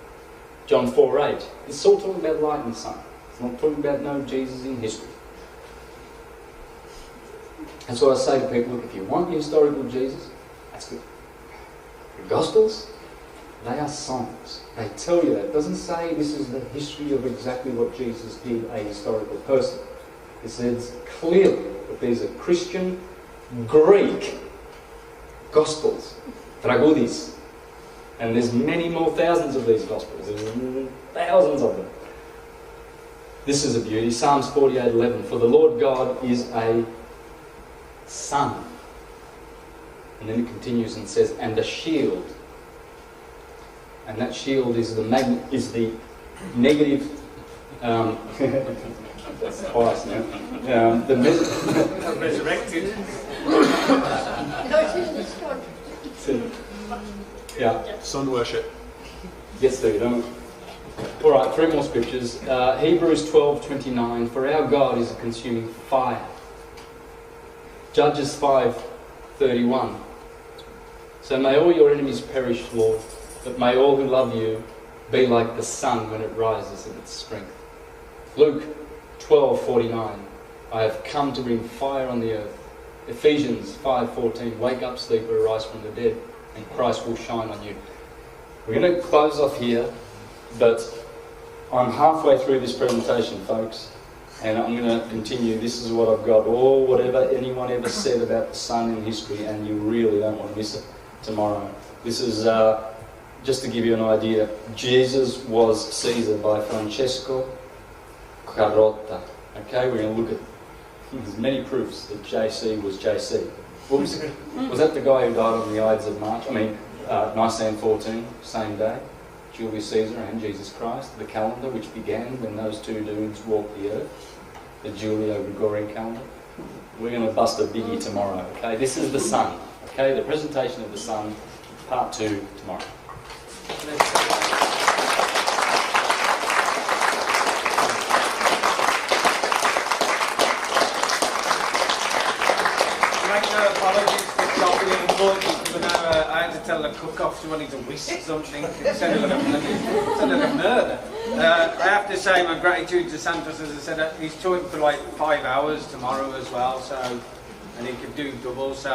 John 4:8. It's all talking about light and sun. It's not talking about no Jesus in history. That's why I say to people, look, if you want the historical Jesus, that's good. The Gospels, they are songs. They tell you that. It doesn't say this is the history of exactly what Jesus did, a historical person. It says clearly that there's a Christian Greek Gospels, Dragoudis, and there's many more thousands of these Gospels. There's thousands of them. This is a beauty. Psalms 48:11. For the Lord God is a sun. And then it continues and says, and a shield. And that shield is the negative. That's twice now. Resurrected. Yeah. Sun worship. Gets there, don't it? All right, 3 more scriptures. Hebrews 12:29. For our God is a consuming fire. Judges 5:31. So may all your enemies perish, Lord, but may all who love you be like the sun when it rises in its strength. Luke 12:49. I have come to bring fire on the earth. Ephesians 5:14. Wake up, sleeper, arise from the dead, and Christ will shine on you. We're going to close off here, but I'm halfway through this presentation, folks, and I'm going to continue. This is what I've got, or whatever anyone ever said about the sun in history, and you really don't want to miss it tomorrow. This is just to give you an idea. Jesus was Caesar by Francesco Carlotta. Okay, we're going to look at there's many proofs that JC was JC. Whoops. Was that the guy who died on the Ides of March? Nicene 14, same day. Julius Caesar and Jesus Christ. The calendar which began when those two dudes walked the earth. The Julio-Gregorian calendar. We're going to bust a biggie tomorrow. Okay, this is the sun. Okay, the presentation of the sun, part 2 tomorrow. Apologies for chopping and boiling, but now I had to tell the cook-off she wanted to whisk something. It sounded like a murder. I have to say my gratitude to Santos, as I said, he's touring for like 5 hours tomorrow as well, so, and he could do double, so